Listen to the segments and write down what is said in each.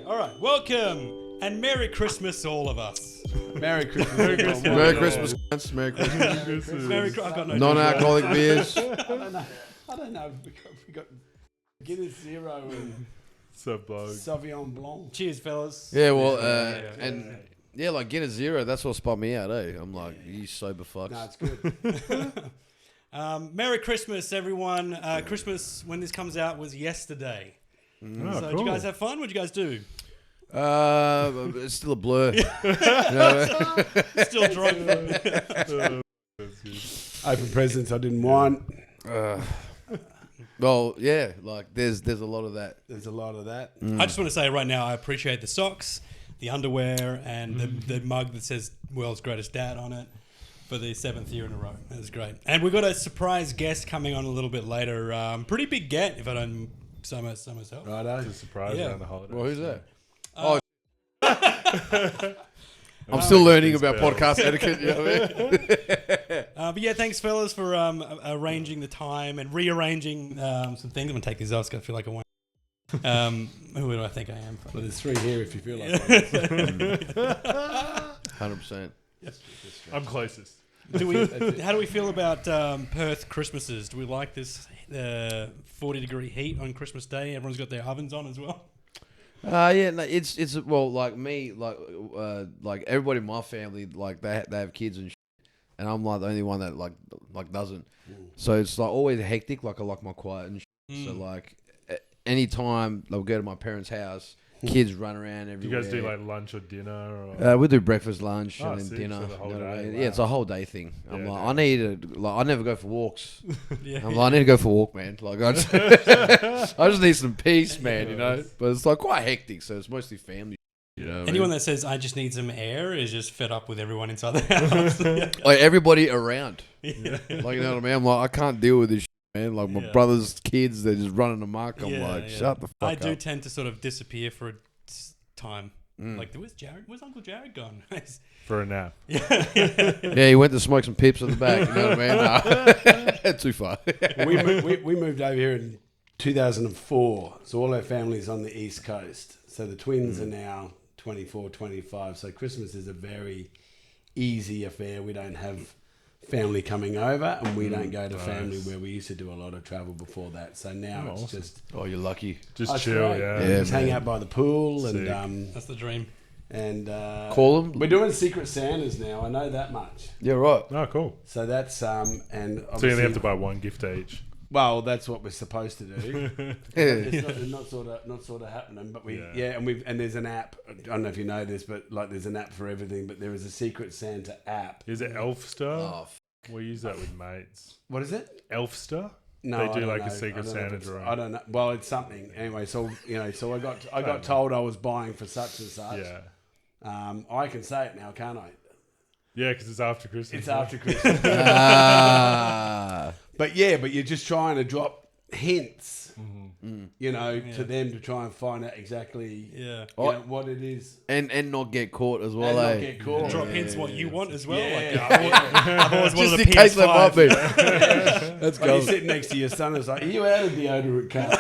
All right, welcome and Merry Christmas, all of us. Merry Christmas. Merry Christmas. Merry Christmas, guys. Merry Christmas. I've got no Non-alcoholic beers. I don't know. We got Guinness Zero and Sauvignon Blanc. Cheers, fellas. Yeah, well, and yeah, like Guinness Zero, that's what spot me out, eh? I'm like, you sober fucks. No, it's good. Merry Christmas, everyone. Christmas, when this comes out, was yesterday. So did you guys have fun? What did you guys do? It's still a blur. You know? Still drunk. Open presents I didn't want. Well, yeah, like there's a lot of that. There's a lot of that. I just want to say right now, I appreciate the socks, the underwear, and the mug that says "World's Greatest Dad" on it for the 7th year in a row. That was great. And we've got a surprise guest coming on a little bit later. Pretty big get, if I don't say myself. Righto. It's a surprise around the holidays. Well, who's that? I'm still learning about podcast etiquette. You know what I mean? But yeah, thanks, fellas, for arranging the time and rearranging some things. I'm going to take these off because I feel like I want. Who do I think I am? Well, there's 3 here if you feel like it. 100%. Yes. I'm closest. How do we feel about Perth Christmases? Do we like this 40-degree heat on Christmas Day? Everyone's got their ovens on as well. Yeah, no, it's well, like me, like everybody in my family, like they have kids and shit, and I'm like the only one that like doesn't. So it's like always hectic. Like I like my quiet and shit. So like anytime they'll go to my parents' house, kids run around everywhere. Do you guys do like lunch or dinner? Or? We do breakfast, lunch, and then sick. dinner. So the whole You know what I day. mean? Wow. Yeah, it's a whole day thing. I'm Yeah, like, no. I need to, I never go for walks. Yeah. I'm like, I need to go for a walk, man. Like I just need some peace, man. You know. But it's like quite hectic, so it's mostly family. You know. Anyone that says I just need some air is just fed up with everyone inside the house. Like everybody around. Yeah. Like, you know what I mean? I'm like, I can't deal with this shit, man. Like my brother's kids, they're just running amok. I'm like, shut the fuck up. I do tend to sort of disappear for a time. Like, where's Jared? Where's Uncle Jared gone? For a nap. Yeah, he went to smoke some pips at the back. You know what I mean? Nah. Too far. we moved over here in 2004. So all our family's on the East Coast. So the twins are now 24, 25. So Christmas is a very easy affair. We don't have family coming over, and we don't go to family where we used to do a lot of travel before that. So now it's awesome. just Oh, you're lucky. Just That's chill, great. yeah. Yeah, just hang man. out by the pool Sick. and That's the dream. Call them. We're doing Secret Santas now. I know that much. Yeah, right. Oh, cool. So that's and So you obviously, only have to buy one gift each. well, that's what we're supposed to do. Yeah. It's not sort of happening, but and there's an app. I don't know if you know this, but like there's an app for everything. But there is a Secret Santa app. Is it Elfster? Oh, We use that with mates. What is it? Elfster? No, They I do don't like know. a Secret I don't know Santa if it's- drawing. I don't know. Well, it's something anyway. So so I got told I was buying for such and such. Yeah. I can say it now, can't I? Yeah, because it's after Christmas. It's after Christmas. Ah. But you're just trying to drop hints, to them to try and find out exactly what it is. And not get caught as well, And not eh? get caught. Drop hints what you want as well. Yeah. I've always wanted Just a in case they might PS5. be. That's Like you gold. sit next to your son, it's like, are you out of deodorant, cunt?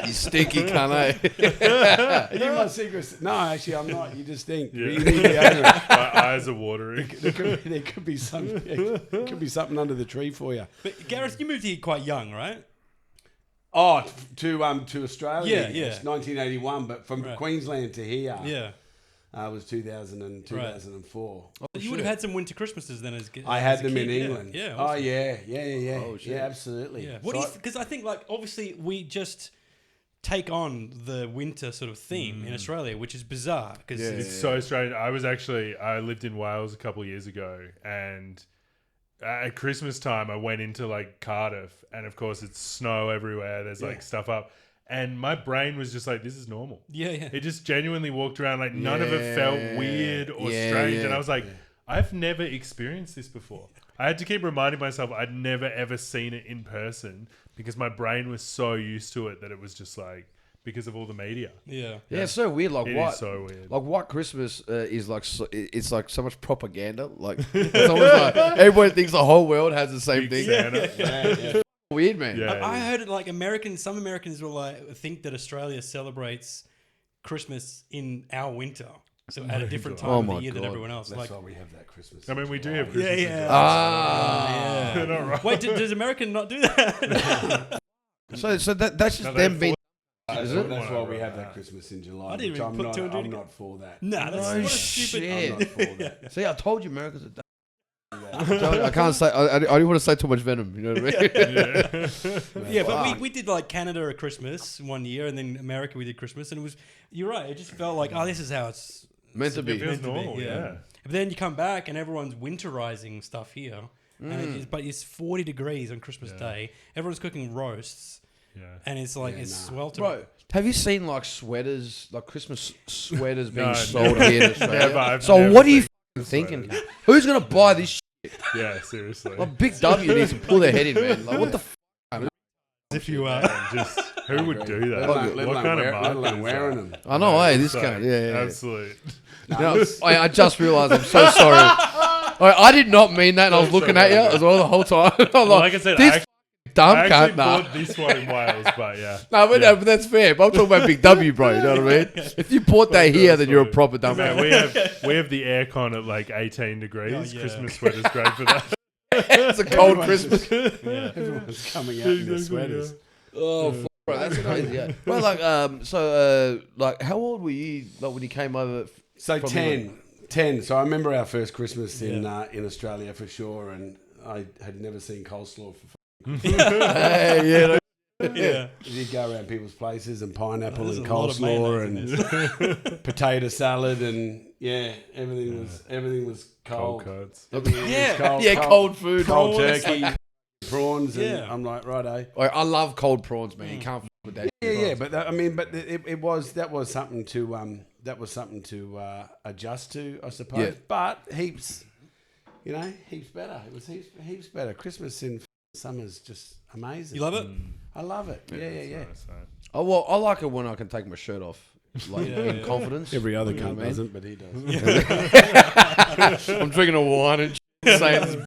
You stinky cunt, eh? Are you my secret? No, actually, I'm not. You just think. Yeah. You need deodorant. My eyes are watering. There could be something under the tree for you. But Gareth, you moved here quite young, right? Oh, to Australia. Yeah, yeah. It's 1981, but from Queensland to here, Yeah. it was 2004. You would have had some winter Christmases then as I had as a them in kid. England. Yeah. Oh awesome. yeah. Oh, shit. Yeah, absolutely. Yeah. What do you? Because I think like obviously we just take on the winter sort of theme in Australia, which is bizarre because It's so strange. I lived in Wales a couple of years ago, and at Christmas time I went into like Cardiff, and of course it's snow everywhere. There's like stuff up, and my brain was just like, this is normal. yeah. It just genuinely walked around like none of it felt weird or strange, and I was like, I've never experienced this before. I had to keep reminding myself I'd never ever seen it in person because my brain was so used to it that it was just like, because of all the media. Yeah. Yeah, it's so weird. Like It what? is so weird. Like White Christmas is like it's like so much propaganda. Like it's almost like everybody thinks the whole world has the same Big thing. Santa. weird, man. Yeah. I heard it like some Americans will think that Australia celebrates Christmas in our winter. So at a different time of the year than everyone else. That's why we have that Christmas. I mean, we do have Yeah, Christmas. yeah. Ah. They're not right. Wait, does American not do that? So that's just No, them they being. That's Is it? why we have that Christmas in July. I didn't which even put two and two I'm together. not for that. Nah, that's No what a stupid. shit. I'm not for that. See, I told you America's a. I can't say. I don't want to say too much venom. You know what I mean? Yeah, but we did like Canada at Christmas one year, and then America we did Christmas, and it was. You're right. It just felt like, oh, this is how it's Meant to be. It feels meant to be, normal, yeah. But then you come back and everyone's winterizing stuff here, but it's 40 degrees on Christmas Day. Everyone's cooking roasts, and it's like sweltering. Bro, have you seen like sweaters, like Christmas sweaters being No, sold never. here in Australia? Never, I've So never what are you seen thinking? sweaters. Who's gonna buy this? Yeah, seriously. Like Big W needs to pull their head in, man. Like what the? If you And just who would do that? Let What alone kind wear- of let alone market is wearing that? them. I know, hey, this So, guy. Yeah. Absolute. No, I just realised. I'm so sorry. I did not mean that, and I was looking at you as well the whole time. I'm Like I said, this dumb I cunt. actually Nah. bought this one in Wales, but yeah. No, but that's fair. But I'm talking about Big W, bro. You know what I mean? If you bought that here, then you're a proper dumb Man, man. we have the aircon at like 18 degrees. Oh, yeah. Christmas sweater's great for that. It's a cold Christmas. Everyone's coming out in their sweaters. Oh, bro, that's crazy. Yeah. Well, like, how old were you like when you came over? So From 10. So I remember our first Christmas in Australia for sure, and I had never seen coleslaw for. Hey, yeah. yeah. You'd go around people's places and pineapple There's and a lot of coleslaw mayonnaise in and potato salad and everything was Cold cold. cuts. Everything was Yeah, cold food. cold prawns. turkey, prawns, and Yeah. I'm like, righto. I love cold prawns, man. You can't f with that. Yeah, but that was something to adjust to, I suppose. Yeah. But heaps better. It was heaps better. Christmas in summer's just amazing. You love it? I love it. Yeah. Nice, right. Oh well, I like it when I can take my shirt off, like in confidence. Every other You know cunt what I mean? doesn't, but he does. I'm drinking a wine and saying.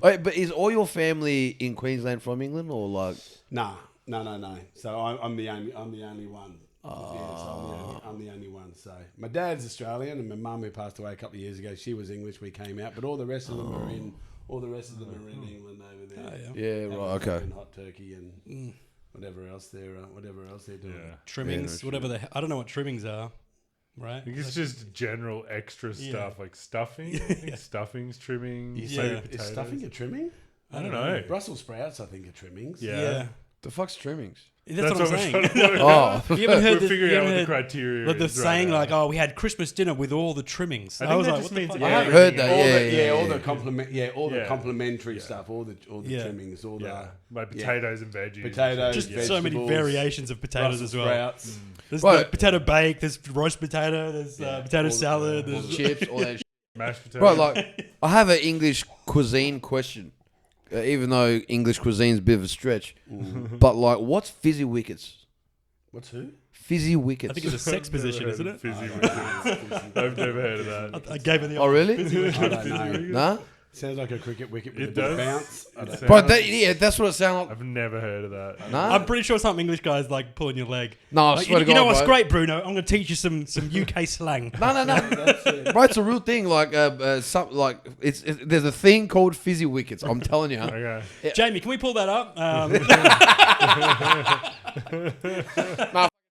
Wait, but is all your family in Queensland from England or like? No. So I'm the only one. So I'm the only one. So my dad's Australian, and my mum, who passed away a couple of years ago, she was English. We came out, but all the rest of them are in. All the rest of them are in England over there. Yeah, right. Okay. And hot turkey and whatever else they're doing. Yeah. Trimmings, Yeah, whatever I don't know what trimmings are, right? I think it's just general extra stuff like stuffing. I think stuffings, trimmings, Yeah. maybe Is potatoes. stuffing a trimming? I don't know. Brussels sprouts, I think, are trimmings. Yeah. The fuck's trimmings? That's what I'm saying. we're trying to work Oh, You haven't heard We're the, figuring you out haven't what the heard criteria like the is saying right like, we had Christmas dinner with all the trimmings. I think was that like, just what the means fuck? I have everything heard that. else. All the Yeah. the Yeah. complimentary stuff, all the Yeah. trimmings, all Yeah, the like potatoes and veggies. potatoes, Just vegetables, so many variations of potatoes Brussels as well. sprouts. There's Right. like potato bake, there's roast potato, there's potato all- salad. all There's, chips, all that. Mashed potatoes. Bro, like I have an English cuisine question, even though English cuisine's a bit of a stretch. But like, what's fizzy wickets? What's who? Fizzy wickets. I think it's a sex position, isn't it? Fizzy wickets. I've never heard of that. I gave it the Oh really? I don't know. Nah, Sounds like a cricket wicket with It a bit of does. bounce. I don't know. bro. That's what it sounds like. I've never heard of that. Nah, I'm pretty sure some English guy's like pulling your leg. no. I Like, swear you to God, know what's bro. great, Bruno? I'm going to teach you some UK slang. No. Bro, it's a real thing. Like, there's a thing called fizzy wickets. I'm telling you. Okay. Jamie, can we pull that up?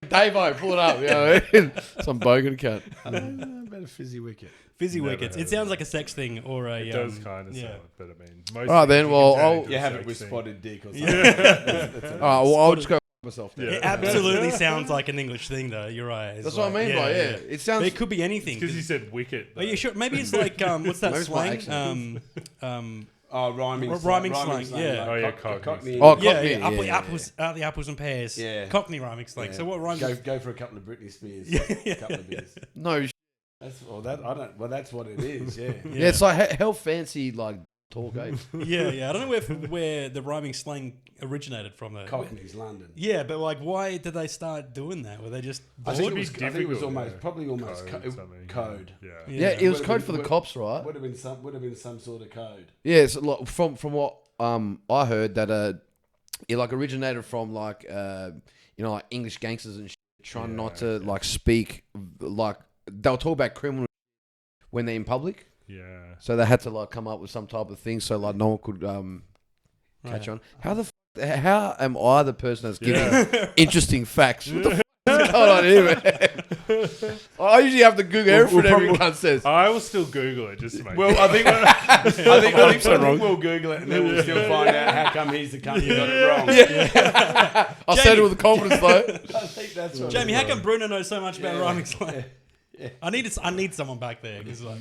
Dave-O, pull it up. You know what I mean? Some bogan cut. I don't know about a fizzy wicket. Fizzy Never wickets. heard It of sounds that. like a sex thing or a. It does kind of yeah. sound, but I mean, most Alright then, things well, you can turn I'll- into You have sex it with thing. spotted dick or something. All right, well, I'll just go myself. Then. Yeah. It absolutely sounds like an English thing, though. You're right. It's That's like, what I mean, bro. Yeah, it sounds. But it could be anything. Because you said wicket. Are you sure? Maybe it's like what's that Maybe it's my slang? accent. Oh, rhyming Rhyming slang, yeah. like Oh, yeah, Cockney. Cockney. Oh, Yeah, Cockney, yeah. yeah. The apples and pears. Yeah. Cockney rhyming slang. Yeah. So what rhymes? Go for a couple of Britney Spears. Yeah. A couple of beers. No, That's that's what it is. Yeah. yeah, it's like how fancy like talk, eh? Yeah. I don't know where the rhyming slang originated from. Though. Cockney's London. Yeah, but like, why did they start doing that? Were they just I bored? think, be it was difficult, almost yeah. probably almost something. code. Yeah. Yeah, it was Would've code been- for the would- cops, right? Would have been some sort of code. Yeah, it's like from what I heard that it like originated from like like English gangsters and shit, trying not to like speak like they'll talk about criminal when they're in public. Yeah. So they had to like come up with some type of thing so like no one could catch on. How am I the person that's giving interesting facts? What the f*** is going on here, man? I usually have to Google everything every cunt says. I will still Google it just to make Well, sure. I think we'll Google it and then we'll still find out how come he's the cunt who got it wrong. I said it with confidence though. I think that's what Jamie, how come Bruno knows so much about rhyming slang? Yeah. I need someone back there. 'Cause like,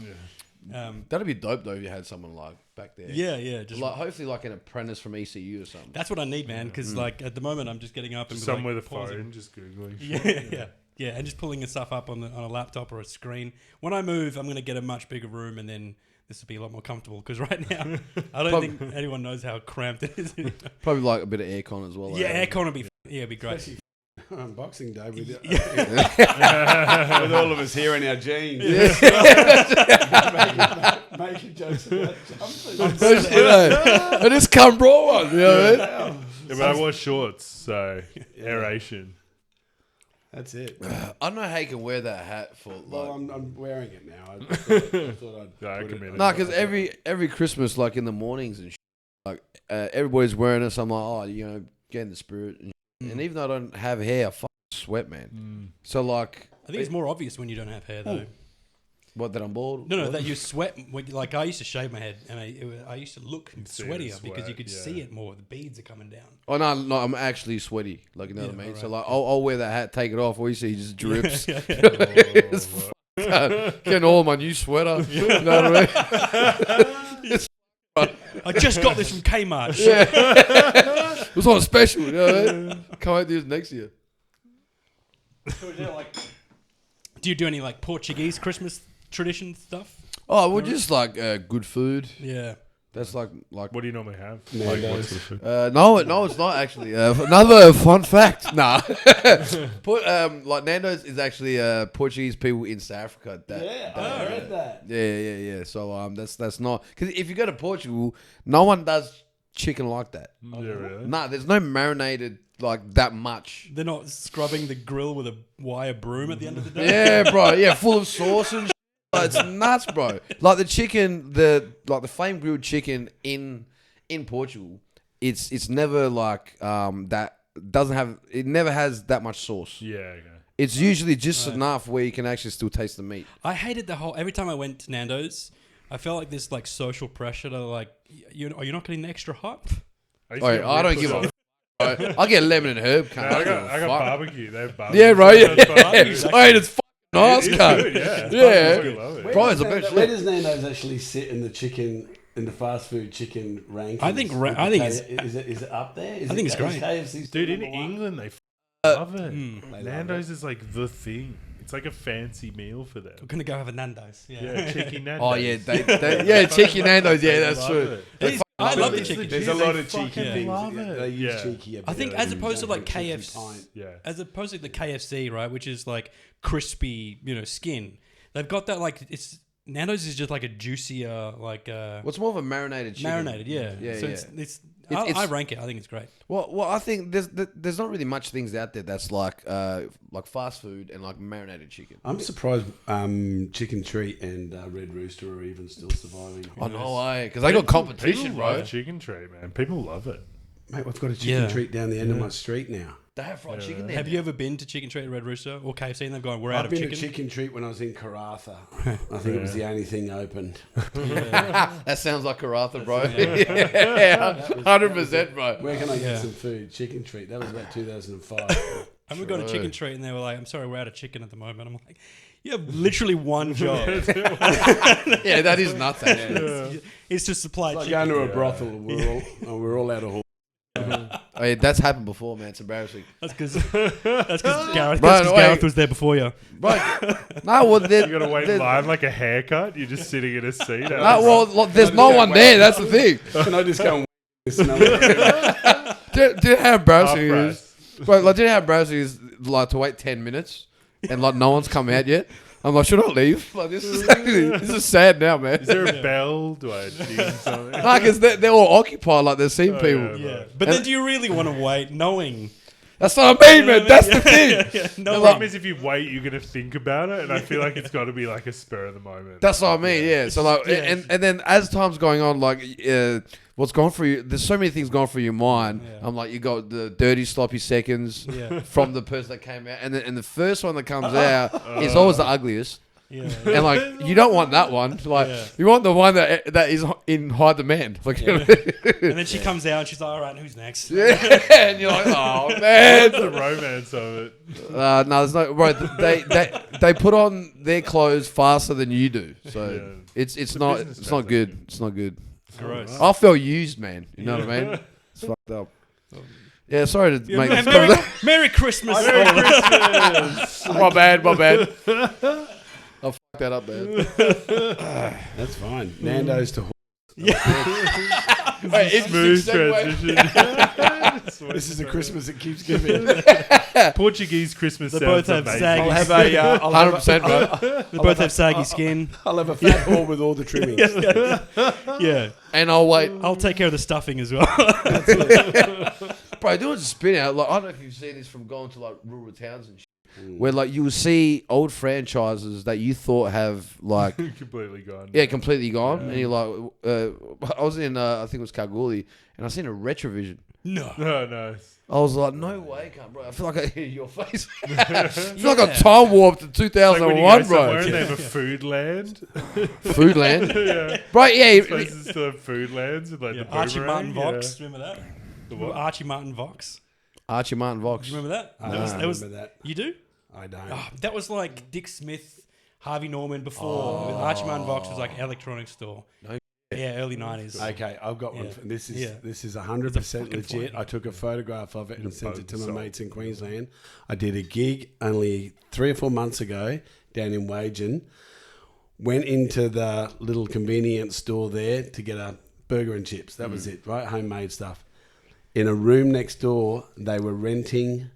That'd be dope though if you had someone like back there. yeah, just Like hopefully like an apprentice from ECU or something. that's what I need, man. Because like at the moment, I'm just getting up and Somewhere like, the pausing. phone, just Googling. Yeah, and just pulling the stuff up on a laptop or a screen. When I move, I'm going to get a much bigger room, and then this will be a lot more comfortable. Because right now, I don't think anyone knows how cramped it is. Probably like a bit of aircon as well. Yeah, aircon would be it'd be great. Especially on Boxing Day with all of us here in our jeans. Making jokes about jumpsuits. I just come brought one. You know what I mean? Yeah, but I wore shorts, so aeration. That's it. I don't know how you can wear that hat for Well, like. I'm wearing it now. I thought I'd Yeah, I put it committed. on. No, because every Christmas, like in the mornings and like everybody's wearing it. So I'm like, get in the spirit. And even though I don't have hair, I fucking sweat, man. So like, I think it's more obvious when you don't have hair, though. what, that I'm bald? No, What? that you sweat. Like I used to shave my head, and I used to look see the sweatier because you sweat, could yeah. see it more. The beads are coming down. Oh no, I'm actually sweaty. Like you know what I mean. alright. So like, I'll wear that hat, take it off. All you see just drips. Yeah. It's getting all my new sweater. You know what I mean? I just got this from Kmart. It was on a special. You know what I mean? Can't wait to do this next year. Do you do any like Portuguese Christmas tradition stuff? Oh, well, just like good food. Yeah. That's like. What do you normally have? Nando's. Like, what sort of food? No, it's not actually. Another fun fact. Nah. Like Nando's is actually Portuguese people in South Africa. I read that. Yeah. So that's not because if you go to Portugal, no one does chicken like that. Yeah, really? Nah, there's no marinated like that much. They're not scrubbing the grill with a wire broom at the end of the day. Yeah, bro. Yeah, full of sauce and. It's nuts, bro. Like the chicken, the flame grilled chicken in Portugal. It's never like that. Doesn't have. It never has that much sauce. Yeah, okay. It's usually just enough where you can actually still taste the meat. I hated the whole. Every time I went to Nando's, I felt like this like social pressure to like, are you not getting the extra hot? I don't give a. I get lemon and herb. No, I got barbecue. They have barbecue. Yeah, right. Yeah. Barbecue. I ate it's fucking nice, It's cunt. good, yeah. Yeah. I love it. Bro, it's the best Where shit. does Nando's actually sit in the chicken in the fast food chicken rankings? I think is it up there? I think it's great. KFC's Dude, in number one? England, they love it. They Nando's is like the thing. It's like a fancy meal for them. We're gonna go have a Nando's. Yeah, cheeky Nando's. Oh yeah, they cheeky Nando's. Yeah, that's love true. it. It is- I love the It's chicken. legit. There's a lot They of cheeky fucking things. love it. They use Yeah. cheeky. I think as opposed to like cheeky KFC, pint. Yeah. as opposed to the KFC, right, which is like crispy, skin. They've got that like Nando's is just like a juicier like What's more of a marinated chicken? marinated, yeah. Yeah, So yeah. I rank it. I think it's great. Well, I think there's not really much things out there that's like fast food and like marinated chicken. I'm surprised Chicken Treat and Red Rooster are even still surviving. Oh no way, because they got competition, People bro. love chicken treat, man. People love it. Mate, we've got a Chicken Yeah. Treat down the end of my street now. They have fried chicken there. Have you ever been to Chicken Treat at Red Rooster or KFC and they've gone, we're out I've of been chicken? to Chicken Treat when I was in Karratha. I think it was the only thing open. That sounds like Karratha, bro. Yeah, 100%, bro. Where can I get Yeah. some food? Chicken Treat. That was about 2005. And we got a Chicken Treat and they were like, I'm sorry, we're out of chicken at the moment. I'm like, you have literally one job. Yeah, that is nuts. Actually. It's to supply Like chicken. going to a brothel. We're all out of horse. Oh, yeah, that's happened before, man. It's embarrassing. That's because Gareth, Right, wait. Gareth was there before you. Right? No, well, You gotta wait in line like a haircut. You're just sitting in a seat. No, well, look, there's no one there. That's the thing. Can I just go and smell it? Do you know how embarrassing it Half is? Bro, like, do you know how embarrassing it is like to wait 10 minutes and like no one's come out yet? I'm like, should I leave? Like, this is sad now, man. Is there a bell? Do I ding something? Nah, because they're all occupied, like they're seeing people. Yeah. But then do you really want to wait knowing? That's what I mean, man. That's the thing. No, The problem is if you wait, you're going to think about it. And I feel like it's got to be like a spur of the moment. That's what I mean, yeah. So like, Yeah. and then as time's going on, like, what's going through you? There's so many things going through your mind. Yeah. I'm like, you got the dirty, sloppy seconds Yeah. from the person that came out, and the first one that comes out is always the ugliest. Yeah. And like, you don't want that one. Like, Yeah. you want the one that is in high demand. Like, And then she comes out and she's like, all right, who's next? yeah, and you're like, oh man. What's the romance of it? No, there's no. Bro, they put on their clothes faster than you do. So Yeah. it's not business good. It's not good. Gross. I feel used, man. You know what I mean? It's fucked up. Yeah, sorry to make this Merry, comment. Merry Christmas. My bad. I fucked that up, man. That's fine. Nando's to Hey, Smooth segue. transition. This is the Christmas that keeps giving. Portuguese Christmas They sounds both have amazing. saggy I'll have a, I'll have 100%, bro. They both have saggy skin. I'll have a fat ball with all the trimmings. Yeah. And I'll wait. I'll take care of the stuffing as well. Bro, doing a spin out. Like, I don't know if you've seen this from going to like rural towns and shit. Where like you will see old franchises that you thought have like Completely gone. completely gone, and you're like, I was in I think it was Kalgoorlie, and I seen a Retrovision. No. Oh, nice. I was like, no way, can't, bro. I feel like I hear your face. I feel like I time warped to Like when you go 2001, somewhere bro. and they have a food land. Foodland, Yeah. bro. Yeah, Places still have food lands with like the Archie boomerang. Martin Vox. Remember that? The what? Archie Martin Vox. Archie Martin Vox. Do you remember that? I That was- don't that was- remember that. You do? I don't. Oh, that was like Dick Smith, Harvey Norman before. Archie Martin Vox was like electronics store. No. Yeah, early 90s. Okay, I've got one. Yeah. This is Yeah. this is It's 100% a fucking legit. flying- I took a photograph of it and sent it to my boat mates in Queensland. I did a gig only 3 or 4 months ago down in Wagen. Went into the little convenience store there to get a burger and chips. That was it, right? Homemade stuff. In a room next door, they were renting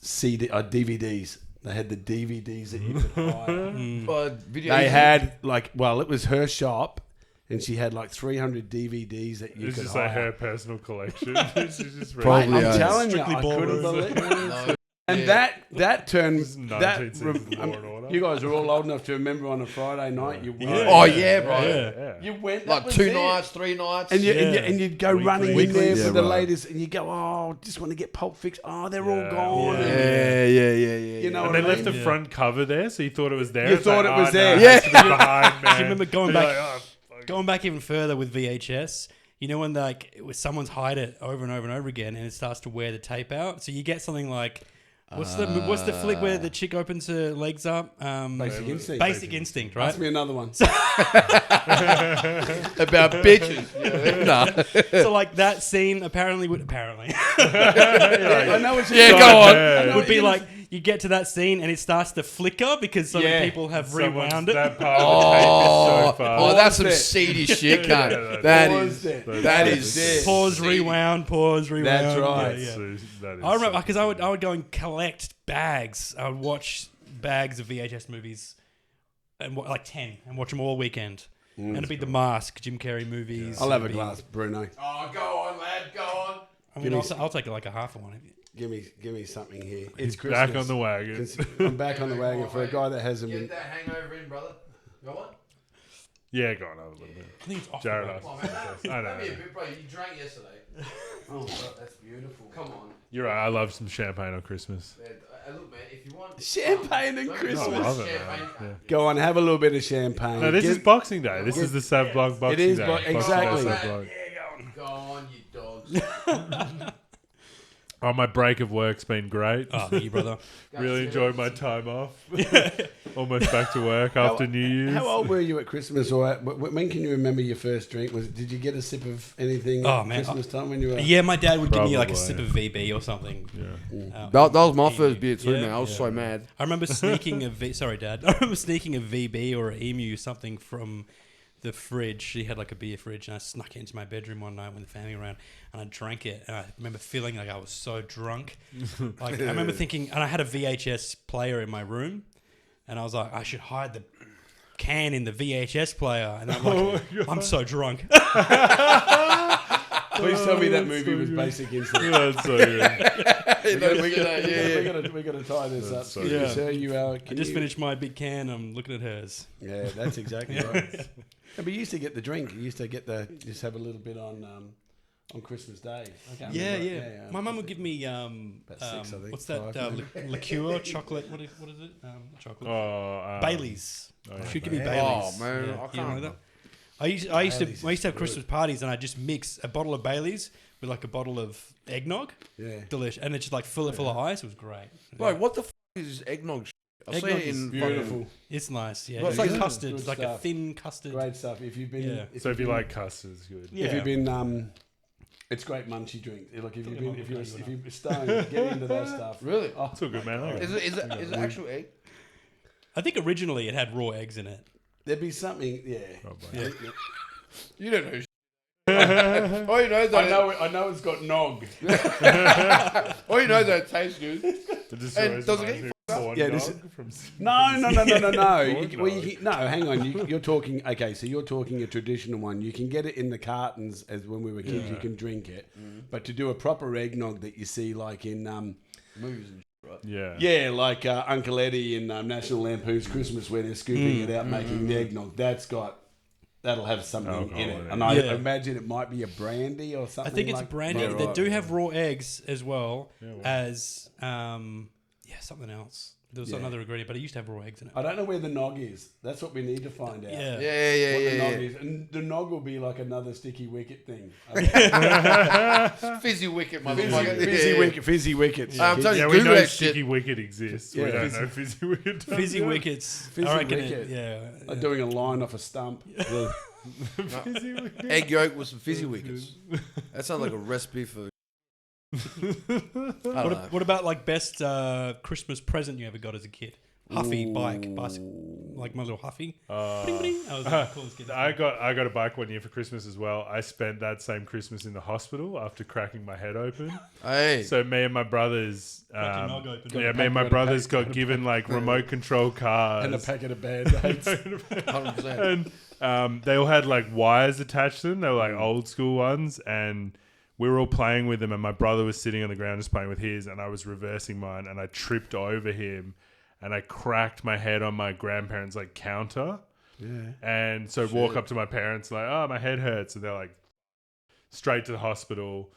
DVDs. They had the DVDs that you could hire. Video. They had like, well, it was her shop, and she had like 300 DVDs that you It's could just hire. like her personal collection. She's just Probably, I'm yeah. telling you, Strictly I couldn't ballroom. believe it. No. And Yeah. that turned This is that. 19th century Law and Order. You guys are all old enough to remember on a Friday night you went. Oh yeah, bro. Yeah. You went that Like was 2 it. nights, 3 nights. And, Yeah. and you'd go Weekly. running in Weekly. there Yeah, for the right. latest, and you go, oh, just want to get Pulp Fiction. Oh, they're all Yeah. gone. Yeah. yeah. You know And what they I left mean? the front cover there, so you thought it was there. You It's thought like, it was oh, there. No, Yeah. it has to be behind, man. Do you remember going And back- you're like, oh, fuck. Going back even further with VHS, you know when like someone's hide it over and over and over again, and it starts to wear the tape out. So you get something like, what's the flick where the chick opens her legs up? Basic Instinct. Basic Instinct, right? Ask me another one. About bitches. Nah. So like that scene apparently I know what you're Yeah, saying. go on. I know would what be you're- like you get to that scene and it starts to flicker because so Yeah. many people have Someone's- rewound it. That part of the tape is so far. Oh, that's some Pause it. seedy shit, Yeah, cunt. Pause That it. is That is is Pause, seedy. rewound, pause, rewound. That's right. Yeah, yeah. That is I remember so because I would go and collect bags. I would watch bags of VHS movies and like 10 and watch them all weekend. And it'd be The Mask, Jim Carrey movies. I'll have a It'd be- glass, Bruno. Oh, go on, lad, go on. I mean, Give me I'll take like a half of one. Give me something here. He's It's Christmas. back on the wagon. I'm back on the wagon for a guy that hasn't been. Get that hangover in, brother. Go on. Yeah, go on, have a little bit. I think it's off. Jared the asked. way. Come on, man. I know. Let me a bit, bro. You drank yesterday. Oh, God, that's beautiful. Come on. You're right. I love some champagne on Christmas. Look, man, if you want Champagne and Don't Christmas. I love it, champagne. man. Yeah. Go on, have a little bit of champagne. No, this Get- is Boxing Day. This is the Sav Blanc Boxing is Day. bo- Boxing Day, exactly. Sav Blanc. Go on, you dogs. Oh, my break of work's been great. Oh, thank you, brother. Really enjoyed my time off. Almost back to work after New Year's. How old were you at Christmas, or when can you remember your first drink? Did you get a sip of anything Oh, at man, Christmas time when you were? Yeah, my dad would give me like a Probably. sip of VB or something. Yeah. That was my first beer too, Yeah, man. I was yeah. so mad. I remember sneaking sorry, Dad. I remember sneaking a VB or an Emu something from the fridge. She had like a beer fridge, and I snuck it into my bedroom one night when the family were around, and I drank it. And I remember feeling like I was so drunk. Like I remember thinking, and I had a VHS player in my room. and I was like, I should hide the can in the VHS player, and I'm like, I'm so drunk. Please tell me that movie was Basic Instinct. That's so good. We got to tie this up. so Excuse me, good. sir, I just finished my big can. I'm looking at hers. Yeah, that's exactly right. Yeah, but you used to get the drink. You used to get just have a little bit on Christmas Day. I can't remember. My mum would give me About 6, I think. what's that 5. liqueur chocolate? What is it? Chocolate. Oh, Baileys. yeah, She'd give me Baileys. Baileys. Oh, man, I You can't know remember. that? I used to have good. Christmas parties, and I just mix a bottle of Baileys with like a bottle of eggnog. Yeah. Delish, and it's just like fill it full of ice. It was great. Wait, what the is eggnog? I've seen Eggnog it is in Beautiful. It's nice. Yeah, Well, it's it's like good. custard. Good It's like a stuff. thin custard. Great stuff. If you've been, Yeah. So if you like custard, it's good. Yeah. if you've been, it's great munchy drink. Like if you've been, if you're stoned, get into that stuff. Really? Oh, It's all good, man. Is it actual egg? I think originally it had raw eggs in it. there'd be something. Yeah. Probably. You don't know. All you know is that I know it's got nog. all you know is that it tastes good. It just And always does it reminds get me of corn Yeah, this dog from No. Corn No, hang on. You're talking. Okay, so you're talking a traditional one. You can get it in the cartons as when we were kids. Yeah. You can drink it, but to do a proper eggnog that you see like in Movies and shit, right? Yeah. like Uncle Eddie in National Lampoon's Christmas, where they're scooping it out, making the eggnog. That'll have something Alcohol in in it, it. and I Yeah. imagine it might be a brandy or I something. think it's like brandy. that. They do have raw eggs as well Yeah, well. as something else. There was Yeah. another ingredient, but it used to have raw eggs in it. I don't know where the nog is. That's what we need to find out. Yeah. What Yeah. the nog is. And the nog will be like another sticky wicket thing. Fizzy wicket, motherfucker. Fizzy wickets. I'm telling you, Yeah, we Google know that Sticky shit. Wicket exists. We Yeah. don't know Fizzy Wicket. Fizzy wickets. Fizzy I reckon wicket. yeah. Like doing a line off a stump. Fizzy Wicket. Egg yolk with some fizzy wickets. That sounds like a recipe for. I don't know. What about like best Christmas present you ever got as a kid? Huffy bicycle, like my little Huffy. Bling, bling. I was the coolest kid. I got a bike one year for Christmas as well. I spent that same Christmas in the hospital after cracking my head open. Hey. So me and my brothers, Crack your nog open. me and my brothers got given like remote control cars, And a packet of Band-Aids. 100%. and they all had like wires attached to them. They were like old school ones, and we were all playing with them. And my brother was sitting on the ground just playing with his, and I was reversing mine, and I tripped over him, and I cracked my head on my grandparents' like counter. Yeah. And so walk up to my parents like, oh, my head hurts, and they're like, straight to the hospital.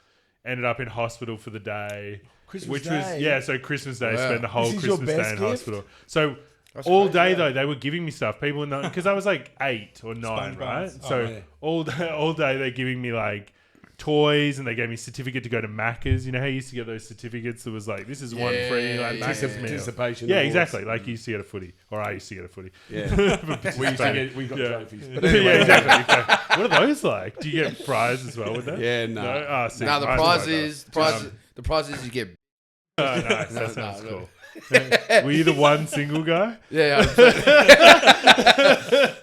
Ended up in hospital for the day, Christmas was Day. so Christmas Day. Wow. Spent the whole This is your Christmas day best in gift? hospital. So That's all crazy. day though, they were giving me stuff. People in the because I was like 8 or 9, Sponge right? baths. So yeah. all day they're giving me like toys, and they gave me a certificate to go to Macca's. You know how you used to get those certificates that was like, this is one free like Yeah. Macca's meal. Participation. Yeah, awards. exactly. Like you used to get a footy, or I used to get a footy. Yeah. we got trophies. But Yeah, anyway, exactly. What are those like? Do you get fries as well with that? Yeah, no. Oh, see, Now the mine's prize like is that. the prize is you get. Oh, nice. That No, sounds no. cool. Were you the one single guy? Yeah.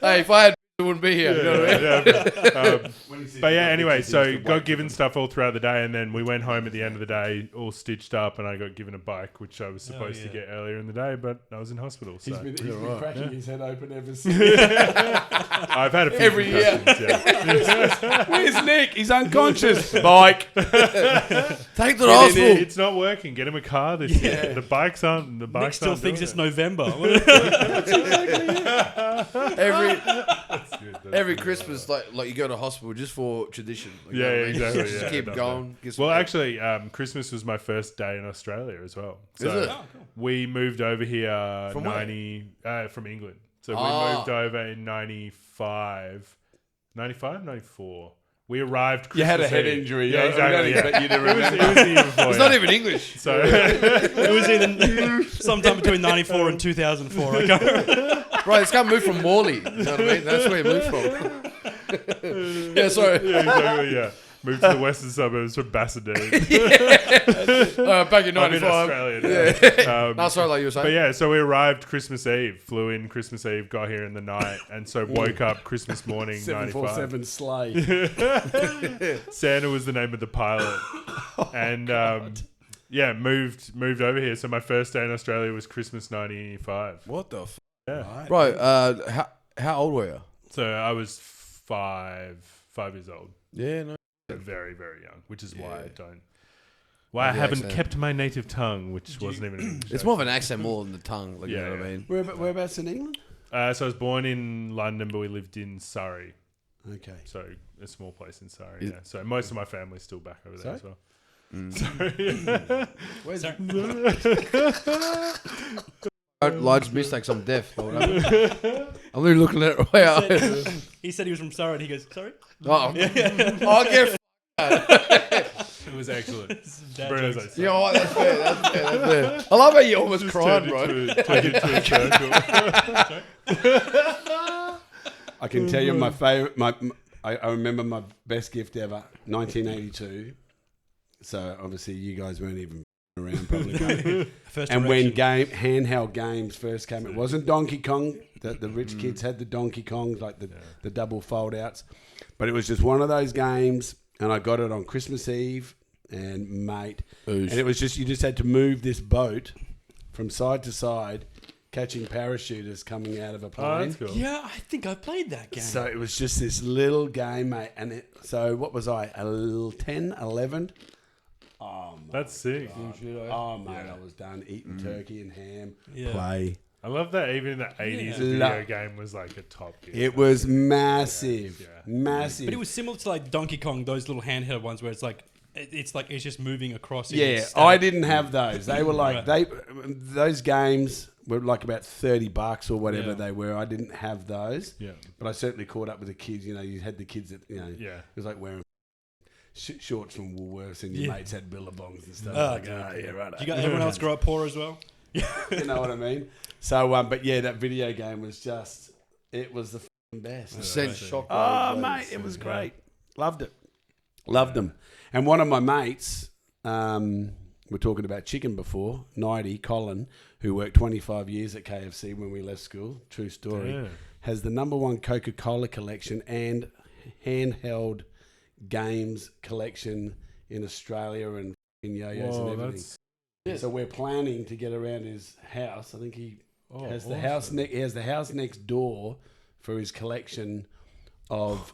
Hey, if I had, I wouldn't be here. You know what I mean? But yeah, anyway, so got given stuff all throughout the day, and then we went home at the end of the day all stitched up, and I got given a bike, which I was supposed to get earlier in the day, but I was in hospital. So He's been cracking his head open ever since. I've had a few Every year. concussions, yeah. Where's Nick? He's unconscious. Bike. Take to the It- hospital. it's not working. Get him a car this year. The bikes aren't. The bikes Nick still aren't thinks doing it's it. November. Every Christmas, like you go to hospital just for tradition. Like, you Yeah, know what I mean? exactly, Just yeah, keep definitely. going. Get some- Well, actually, Christmas was my first day in Australia as well. So Is it? Oh, cool. we moved over here From where? from England. So we Ah. moved over in 95, 94. We arrived Christmas You had a head Eve. injury. Yeah, I exactly. don't Yeah. expect you to It was remember. the year before. it's yeah. not even English. So It was either sometime between 94 and 2004. I can't remember. Right, it's got moved from Morley. You know what I mean? That's where it moved from. Yeah, sorry. yeah, exactly. Yeah, moved to the western suburbs from Bassendean. Back in I'm in 95. Australia now. No, sorry, like you were saying. But yeah, so we arrived Christmas Eve, flew in Christmas Eve, got here in the night, and so woke up Christmas morning, 747 95. sleigh. Santa was the name of the pilot, and moved over here. So my first day in Australia was Christmas '95. What the f? Yeah. Right. Bro, how old were you? So I was 5 years old. Yeah, no. So very, very young, which is why I don't. Have I the haven't accent. kept my native tongue, which wasn't even. An It's more of an accent more than the tongue. Like, you know what I Yeah. mean? Whereabouts in England? So I was born in London, but we lived in Surrey. Okay. So a small place in Surrey. Yeah. So most of my family's still back over there Sorry? as well. Where's Sorry. Large mistakes. I'm deaf. Or whatever. I'm literally looking at it way out. He said he was from Surrey, and he goes, "Sorry." Oh, I'll get. It was excellent. Dad Bruno's jokes. like, You know what? That's fair. That's fair. I love how you almost just cried, turned bro. Turned into a circle. I can tell you my favorite. I remember my best gift ever, 1982. So obviously you guys weren't even around probably. First And when erection. handheld games first came, it wasn't Donkey Kong. The rich kids had the Donkey Kongs, like the double fold outs. But it was just one of those games, and I got it on Christmas Eve, and mate, and it was just, you just had to move this boat from side to side, catching parachuters coming out of a Oh, plane. that's cool. Yeah, I think I played that game. So it was just this little game, mate. And so what was I, 10, 11? Oh, my That's sick. Oh, mate, I was done eating turkey and ham. Yeah. Play. I love that even in the 80s, Yeah. video game was like a top gift. It was massive. Yeah. Massive. But it was similar to like Donkey Kong, those little handheld ones where it's like it's just moving across. in yeah, its I stack. didn't have those. They were like, Right. those games were like about $30 or whatever Yeah. they were. I didn't have those. Yeah. But I certainly caught up with the kids. You know, you had the kids that, you know, Yeah. it was like wearing shorts from Woolworths, and your Yeah. mates had billabongs and stuff. Oh, like, dude. yeah, right. You got everyone else grow up poor as well. You know what I mean? So, but yeah, that video game was just, it was the f***ing best. Sent shock. Oh, mate, it was great. Loved it. Loved them. And one of my mates, we're talking about chicken before, 90, Colin, who worked 25 years at KFC when we left school, true story, Yeah. has the #1 Coca-Cola collection and handheld games collection in Australia and f***ing yo-yos and Whoa, everything. that's So we're planning to get around his house. I think he has the awesome. house he has the house next door for his collection of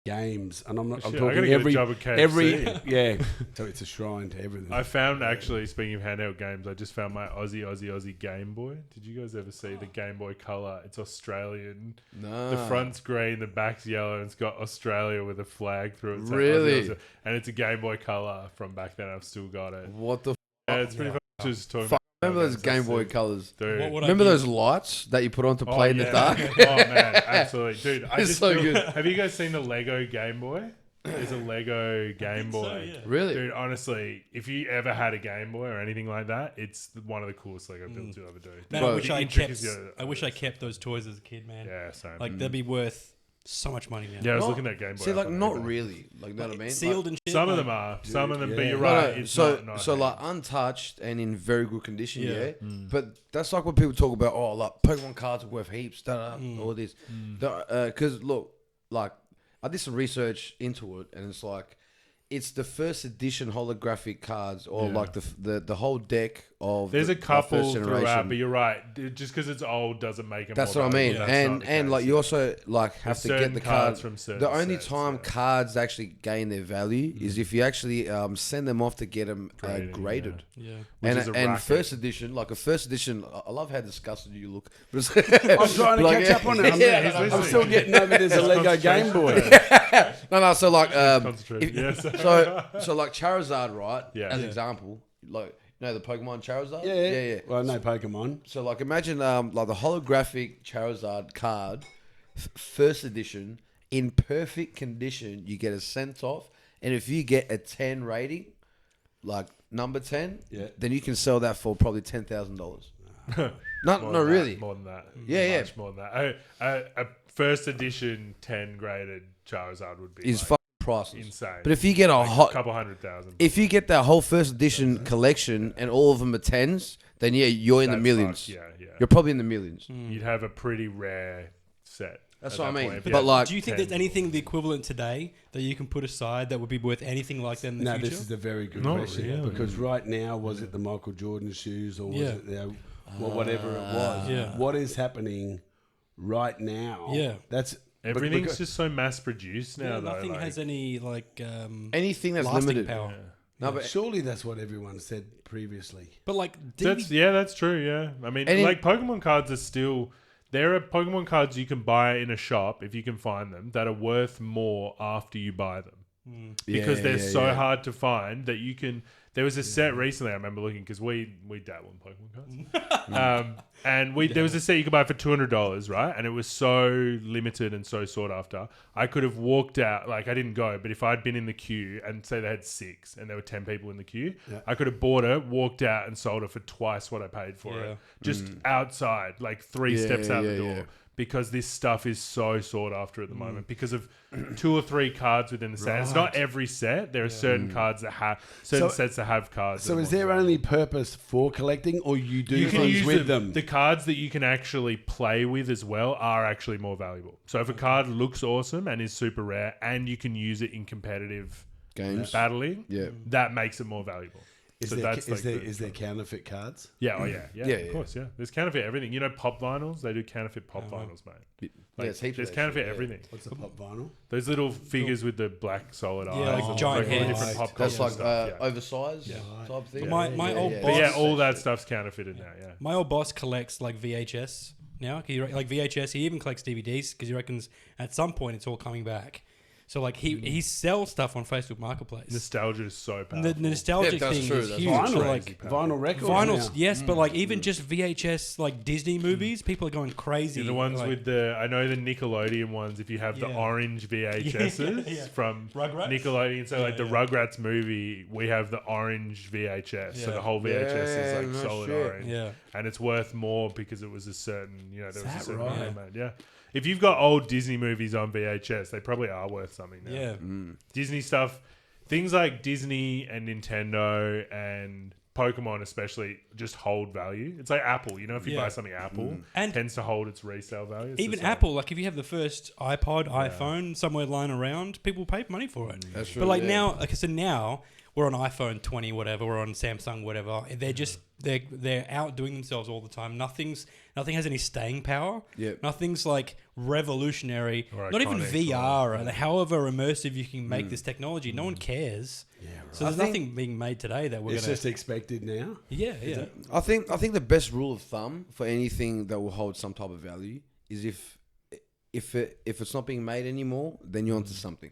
games, and I'm Shit, I talking gotta get a job at KFC. every yeah. So it's a shrine to everything. I found, actually, speaking of handheld games, I just found my Aussie Game Boy. Did you guys ever see the Game Boy Color? It's Australian. No. The front's green, the back's yellow, and it's got Australia with a flag through it. So Really? Aussie. And it's a Game Boy Color from back then. I've still got it. What the? Yeah, it's pretty fun. Just talking Fuck. about Remember those games, Game that's Boy sick. colors? Dude. What would I Remember do? those lights that you put on to play in the yeah. dark? Oh man, absolutely, dude. I It's just so feel- good. Have you guys seen the Lego Game Boy? There's a Lego Game So, Boy. yeah. Really? Dude, honestly, if you ever had a Game Boy or anything like that, it's one of the coolest Lego builds you'll ever do. Man, Bro, I wish The I intricacy kept. of it. I wish I kept those toys as a kid, man. Yeah, same. Like they'd be worth so much money now. yeah, I was Not- looking at Game Boy. See, up like on not eBay. really. Like, you know what I mean? Sealed and shit. Some of like- them are. Some of them, but yeah. you're No, right. No, It's so not so like handy. untouched and in very good condition, Yeah. yeah. But that's like when people talk about, oh, like Pokemon cards are worth heaps, all this. Because look, like I did some research into it, and it's like it's the first edition holographic cards, or Yeah. like the whole deck of. There's the, a couple first throughout, generation. but you're right. Just because it's old doesn't make it. That's more what I mean, valuable. That's not and the and case, like you yeah. also like have There's to get certain the cards cards from certain The only sets, time yeah. cards actually gain their value is if you actually send them off to get them Grading, graded. Yeah. Which And, is a and racket. first edition, like a first edition, I love how disgusted you look. I'm trying to Like, catch up on it. he's I'm listening. still getting over there's a It's Lego Game concentration. Boy. No, so like, Concentrate. Yes. so like Charizard, right? Yeah. As Yeah. example, like you know the Pokemon Charizard. Yeah. Well, no Pokemon. So like, imagine like the holographic Charizard card, first edition, in perfect condition. You get a sent off, and if you get a 10 rating, like number 10, Yeah. then you can sell that for probably $10,000. More No, than really. that, more than that. Yeah, Much more than that. A first edition 10 graded Charizard would be Is like fucking priceless. insane. But if you get a Like hot, couple 100,000. if you get that whole first edition collection and all of them are 10s, then yeah, you're in the That's millions. fucked, yeah. You're probably in the millions. You'd have a pretty rare set. That's at what I that mean. point. But Yeah. like, Do you think 10. there's anything the equivalent today that you can put aside that would be worth anything like that in the No, future? this is a very good Not question really. because right now, was it the Michael Jordan shoes or was Yeah. it or whatever it was. Yeah. What is happening right now? Yeah. That's Everything's because- just so mass produced now. Yeah, though, nothing like, has any Anything that's lasting limited. power. yeah. No, but surely that's what everyone said previously. But like That's true. Yeah, I mean, And like Pokemon cards are still. There are Pokemon cards you can buy in a shop if you can find them that are worth more after you buy them because they're so hard to find that you can. There was a set recently I remember looking because we dabble in Pokemon cards, and there was a set you could buy for $200, right? And it was so limited and so sought after. I could have walked out, like I didn't go, but if I'd been in the queue and say they had 6 and there were 10 people in the queue, I could have bought it, walked out, and sold it for twice what I paid for it, just outside, like 3 steps out the door. Yeah. Because this stuff is so sought after at the moment because of 2 or 3 cards within the set. It's not every set. There are certain cards that have sets that have cards. So is there only purpose for collecting, or you do you can things use with them? The cards that you can actually play with as well are actually more valuable. So if a card looks awesome and is super rare, and you can use it in competitive Games. battling, Yeah. that makes it more valuable. Is So there, that's like is there counterfeit cards? yeah, Yeah, of course, yeah. There's counterfeit everything. You know, pop vinyls, they do counterfeit pop vinyls, mate. Like, it's heaps of there's that counterfeit shit, yeah. everything. What's a pop vinyl? Those little figures with the black solid eyes, like and giant all the heads. different pop That's culture like stuff. Yeah. oversized type thing. My old But boss- yeah, all that stuff's counterfeited now. Yeah, my old boss collects like VHS now. Like VHS, he even collects DVDs because he reckons at some point it's all coming back. So like he sells stuff on Facebook Marketplace. nostalgia is so powerful. The nostalgic Yeah, that's thing true, is that's huge. Vinyl, So, like vinyl records. vinyls, now. yes, but like even just VHS like Disney movies, people are going crazy. the ones like, with the, I know the Nickelodeon ones. If you have the Yeah. orange VHSs Yeah. from Rugrats? Nickelodeon, so like the yeah. Rugrats movie, we have the orange VHS. So Yeah. the whole VHS is Yeah, like no solid shit. orange, Yeah. and it's worth more because it was a certain, there was a that certain right? amount made. Yeah. If you've got old Disney movies on VHS, they probably are worth something now. Yeah. Disney stuff, things like Disney and Nintendo and Pokemon especially just hold value. It's like Apple, if you Yeah. buy something Apple, And tends to hold its resale value. It's even the same. Apple, like if you have the first iPod, iPhone somewhere lying around, people pay money for it. That's true, But like yeah. now, like so now we're on iPhone 20, whatever. We're on Samsung, whatever. They're just they're outdoing themselves all the time. Nothing has any staying power. Yep. Nothing's like revolutionary. Or Not even iconic VR. or- And however immersive you can make this technology, no one cares. Yeah, right. So there's I think- nothing being made today that we're It's gonna. just expected now. Yeah. I think the best rule of thumb for anything that will hold some type of value is if it's not being made anymore, then you're onto something.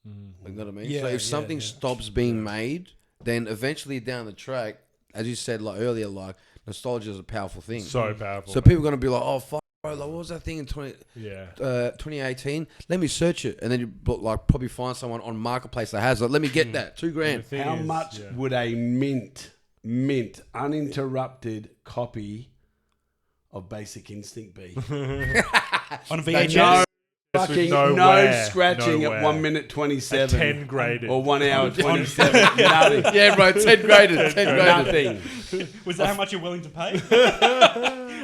You know what I mean? Yeah, so yeah, if something yeah. stops being made, then eventually down the track, as you said like earlier, like nostalgia is a powerful thing. So powerful. So people are gonna be like, oh fuck, bro, like what was that thing in 2018? Let me search it, and then you like probably find someone on Marketplace that has it. Let me get that $2,000. The thing How is, much yeah. would a mint uninterrupted copy of Basic Instinct be? On No VHS. fucking no no wear, scratching no at wear. 1 minute A 27 10 graded. or 1 hour 27. Nothing. Yeah, bro, 10 graded, 10 graded. Nothing. Was that how much you're willing to pay?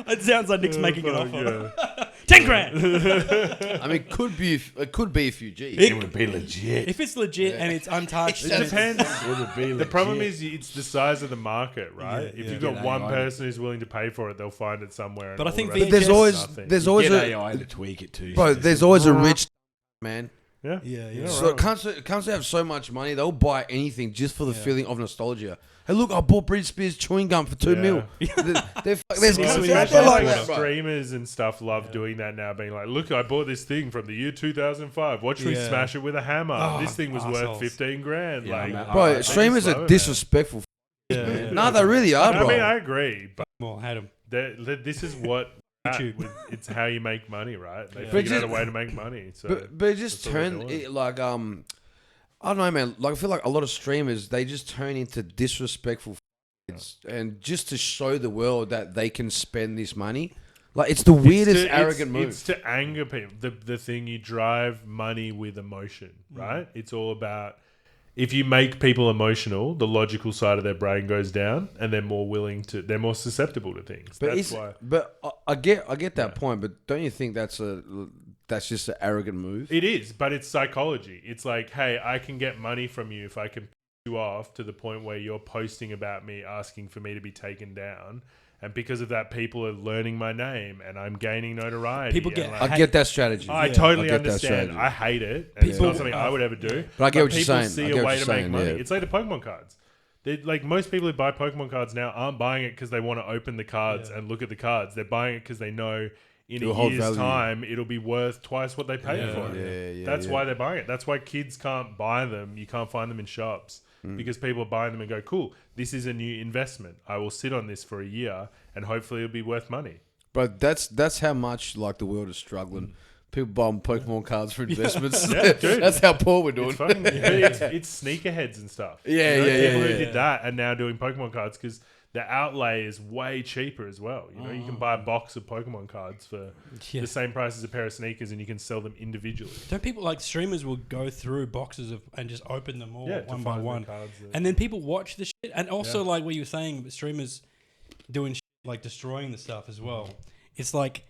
It sounds like Nick's making an offer. Yeah. 10 grand. I mean, it could be a few G's. It would be legit. If it's legit and it's untouched, It and depends. It would be legit. The problem is it's the size of the market, right? Yeah, if yeah. you've got Get one AI. person who's willing to pay for it, they'll find it somewhere. But I and think all the But rest VHS is nothing. there's always Get a AI to tweak it too. bro. There's always a rich man. Yeah. Yeah. So can't they have so much money? They'll buy anything just for the feeling of nostalgia. Hey, look, I bought Britney Spears chewing gum for $2 million. There's Well, cunts it's out there like like that, bro. streamers and stuff love doing that now, being like, "Look, I bought this thing from the year 2005. Watch me Yeah. smash it with a hammer. Oh, this thing was worth assholes. 15 grand." Yeah, like, man. Bro, I streamers just love are it, man. disrespectful. Yeah. No, they really are, bro. I mean, I agree, but Well, had him. this is what YouTube. it's how you make money, right? They Yeah. figured But out a way to make money. So But it just that's what they're turned doing. it like I don't know, man. Like I feel like a lot of streamers they just turn into disrespectful and just to show the world that they can spend this money. Like it's the weirdest arrogant move. It's to anger people. The thing you drive money with emotion, right? It's all about if you make people emotional, the logical side of their brain goes down, and they're more susceptible to things. But That's why I get that point. But don't you think that's just an arrogant move? it is. But it's psychology. It's like, hey, I can get money from you if I can piss you off to the point where you're posting about me, asking for me to be taken down. And because of that, people are learning my name and I'm gaining notoriety. People get and, I get that strategy. I Yeah. totally I get that understand. strategy. I hate it. And it's People- not something I would ever do. But I get what you're people saying. see I a get what way you're to make saying, money. yeah. It's like the Pokemon cards. Like most people who buy Pokemon cards now aren't buying it because they want to open the cards and look at the cards. They're buying it because they know in It'll a hold year's value. time it'll be worth twice what they paid Yeah. for it. Yeah, That's yeah. why they're buying it. That's why kids can't buy them. You can't find them in shops because people are buying them and go, cool, this is a new investment. I will sit on this for a year and hopefully it'll be worth money. But that's how much like the world is struggling. People buying Pokemon cards for investments. Yeah, dude. That's how poor we're doing. It's fucking, but it's sneakerheads and stuff. Yeah, You know, yeah, people yeah, who yeah. did that are now doing Pokemon cards because the outlay is way cheaper as well. You know, you can buy a box of Pokemon cards for Yeah. the same price as a pair of sneakers, and you can sell them individually. Don't people like streamers will go through boxes of and just open them all Yeah, to one by find the one, cards that- and then people watch the shit. And also, Yeah. like what you were saying, streamers doing shit, like destroying the stuff as well. It's like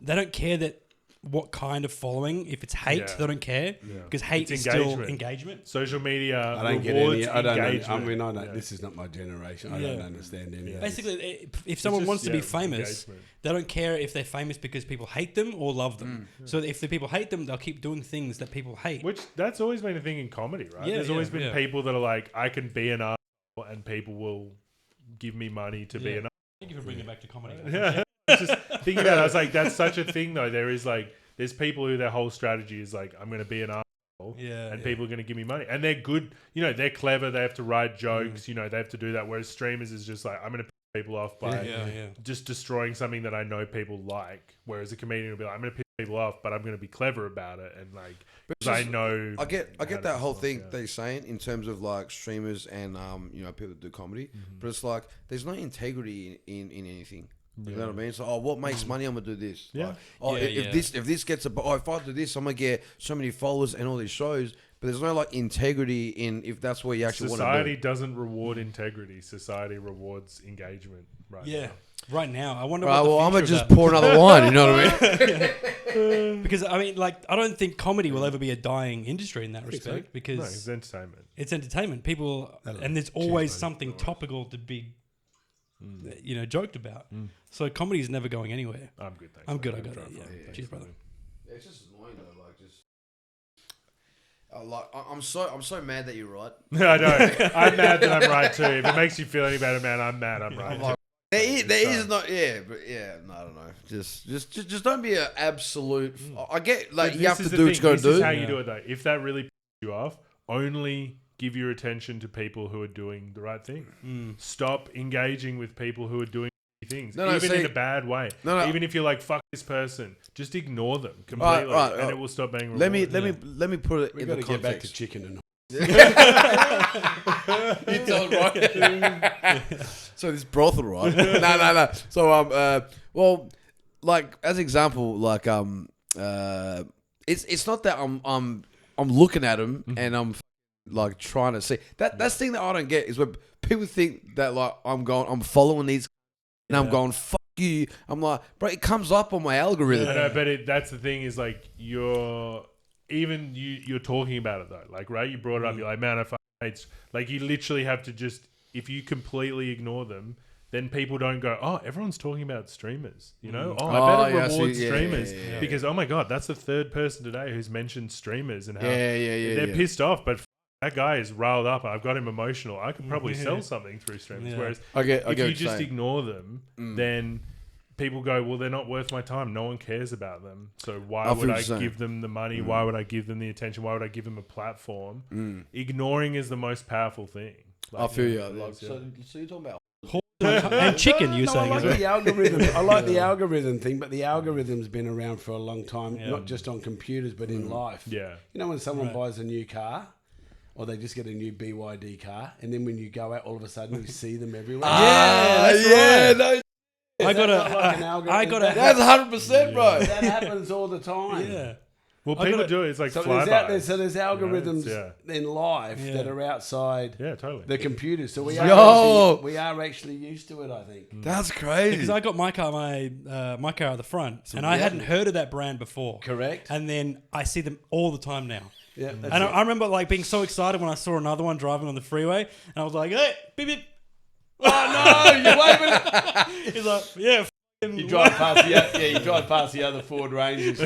they don't care that what kind of following. If it's hate, Yeah. they don't care Yeah. because hate It's is still engagement. engagement. Social media I don't get rewards any. I don't. engagement. I mean, I don't. Yeah. This is not my generation. I Yeah. don't understand any. of this. Basically, if someone just, wants to be yeah, famous, engagement. they don't care if they're famous because people hate them or love them. So if the people hate them, they'll keep doing things that people hate. Which that's always been a thing in comedy, right? Yeah, There's always yeah, been yeah. people that are like, I can be an asshole and people will give me money to be Yeah. an Thank you for bringing it back to comedy. Yeah. Just thinking about it, I was like, that's such a thing though. There's people who their whole strategy is like, I'm going to be an asshole Yeah, and yeah. people are going to give me money. And they're good, you know, they're clever, they have to write jokes, you know, they have to do that. Whereas streamers is just like, I'm going to piss people off by Yeah. just destroying something that I know people like. Whereas a comedian will be like, I'm going to piss people off, but I'm going to be clever about it. And like, because I know. I get how to that whole piss thing off, yeah. they're saying in terms of like streamers and you know, people that do comedy, but it's like there's no integrity in anything. You know what I mean? So, what makes money? I'm gonna do this. Yeah. Like, Yeah, if this gets if I do this, I'm gonna get so many followers and all these shows. But there's no like integrity in if that's what you actually want to Society do. doesn't reward integrity. Society rewards engagement. Right. Yeah. now. Right now, I wonder. Right, what the well, I'm gonna future of just that pour another wine. You know what I mean? because I mean, like, I don't think comedy will ever be a dying industry in that respect No, because it's entertainment. it's entertainment. People and there's always something topical to be, you know, joked about. So comedy is never going anywhere. I'm good, thanks. I'm mate. good. I got trying it. to Yeah. find it. Cheers, brother. It's just annoying though. I'm so mad that you're right. I know. I'm mad that I'm right too. If it makes you feel any better, man, I'm mad. I'm right. Like, too. there is not, yeah, but yeah, no, I don't know. Just don't be an absolute. I get like But you have this to is do the what you thing. got to This is do. how you do it though. If that really pisses you off, only give your attention to people who are doing the right thing. Stop engaging with people who are doing things, No, even see- in a bad way. No. Even if you're like, fuck this person, just ignore them completely, Right, and it will stop being. Let me rewarding. let me put it We've in got the to get back to context. chicken and. So this brothel, right? No. So well, like as example, like it's not that I'm looking at him and I'm like trying to see that's the thing that I don't get is when people think that like I'm following these and I'm going fuck you. I'm like, bro, it comes up on my algorithm. I know, but that's the thing is like you're talking about it though, like right? You brought it up. You're like, man, I fucking hate. Like you literally have to just if you completely ignore them, then people don't go, oh, everyone's talking about streamers, you know? Oh, I better reward streamers because oh my god, that's the third person today who's mentioned streamers and how they're pissed off, but that guy is riled up. I've got him emotional. I could probably sell something through streamers. Yeah. Whereas I if get you just ignore them, Mm. then people go, well, they're not worth my time. No one cares about them. So why I would feel I the same. give them the money? Why would I give them the attention? Why would I give them a platform? Ignoring is the most powerful thing. I feel you. it Like, is, yeah. so you're talking about and chicken, you're No, saying I as like well. the algorithm. I like the algorithm thing, but the algorithm's been around for a long time, Yeah. not just on computers, but in life. Yeah. You know, when someone Right. buys a new car, or they just get a new BYD car, and then when you go out, all of a sudden you see them everywhere. no, I got That's not like an algorithm. I got a. that's 100%, bro. That happens all the time. Yeah. Well, I people gotta- do it. It's like So flybys. there's algorithms Yeah. in life Yeah. that are outside Yeah, totally. the computers. So we Yo! are actually used to it, I think. That's crazy. Because I got my car at the front, and I hadn't heard of that brand before. Correct. And then I see them all the time now. Yeah, that's And it. I remember like being so excited when I saw another one driving on the freeway, and I was like, "Hey, beep beep, Oh no, you're waving. He's like, yeah. You drive past you drive past the other Ford Rangers.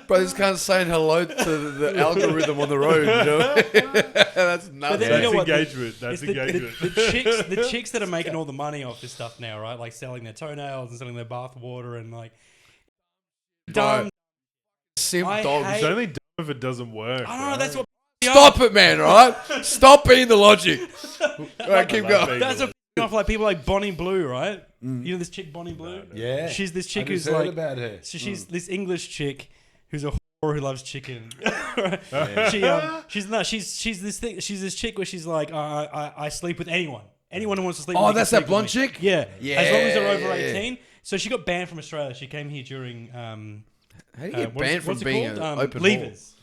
Bro, just can't say hello to the algorithm on the road. You know? That's nuts. But then you know what? engagement. That's It's engagement. the chicks that are making all the money off this stuff now, right? Like selling their toenails and selling their bath water and like dumb. Simp I dogs. hate- It's only dumb if it doesn't work. I don't know. right? That's what. Stop it, man, alright? Stop being the logic. Alright, keep love going. being That's off like people like Bonnie Blue, right? Mm. You know this chick Bonnie Blue? Yeah, She's this chick I who's just heard like, about her. so she's this English chick who's a whore who loves chicken. Yeah. She's this chick where she's like, I sleep with anyone who wants to sleep. Oh, with me can that's sleep that blonde with me. chick? Yeah, Yeah, as long as they're over yeah. 18. So she got banned from Australia. She came here during How do you get what's- banned from what's it being an called? open levers.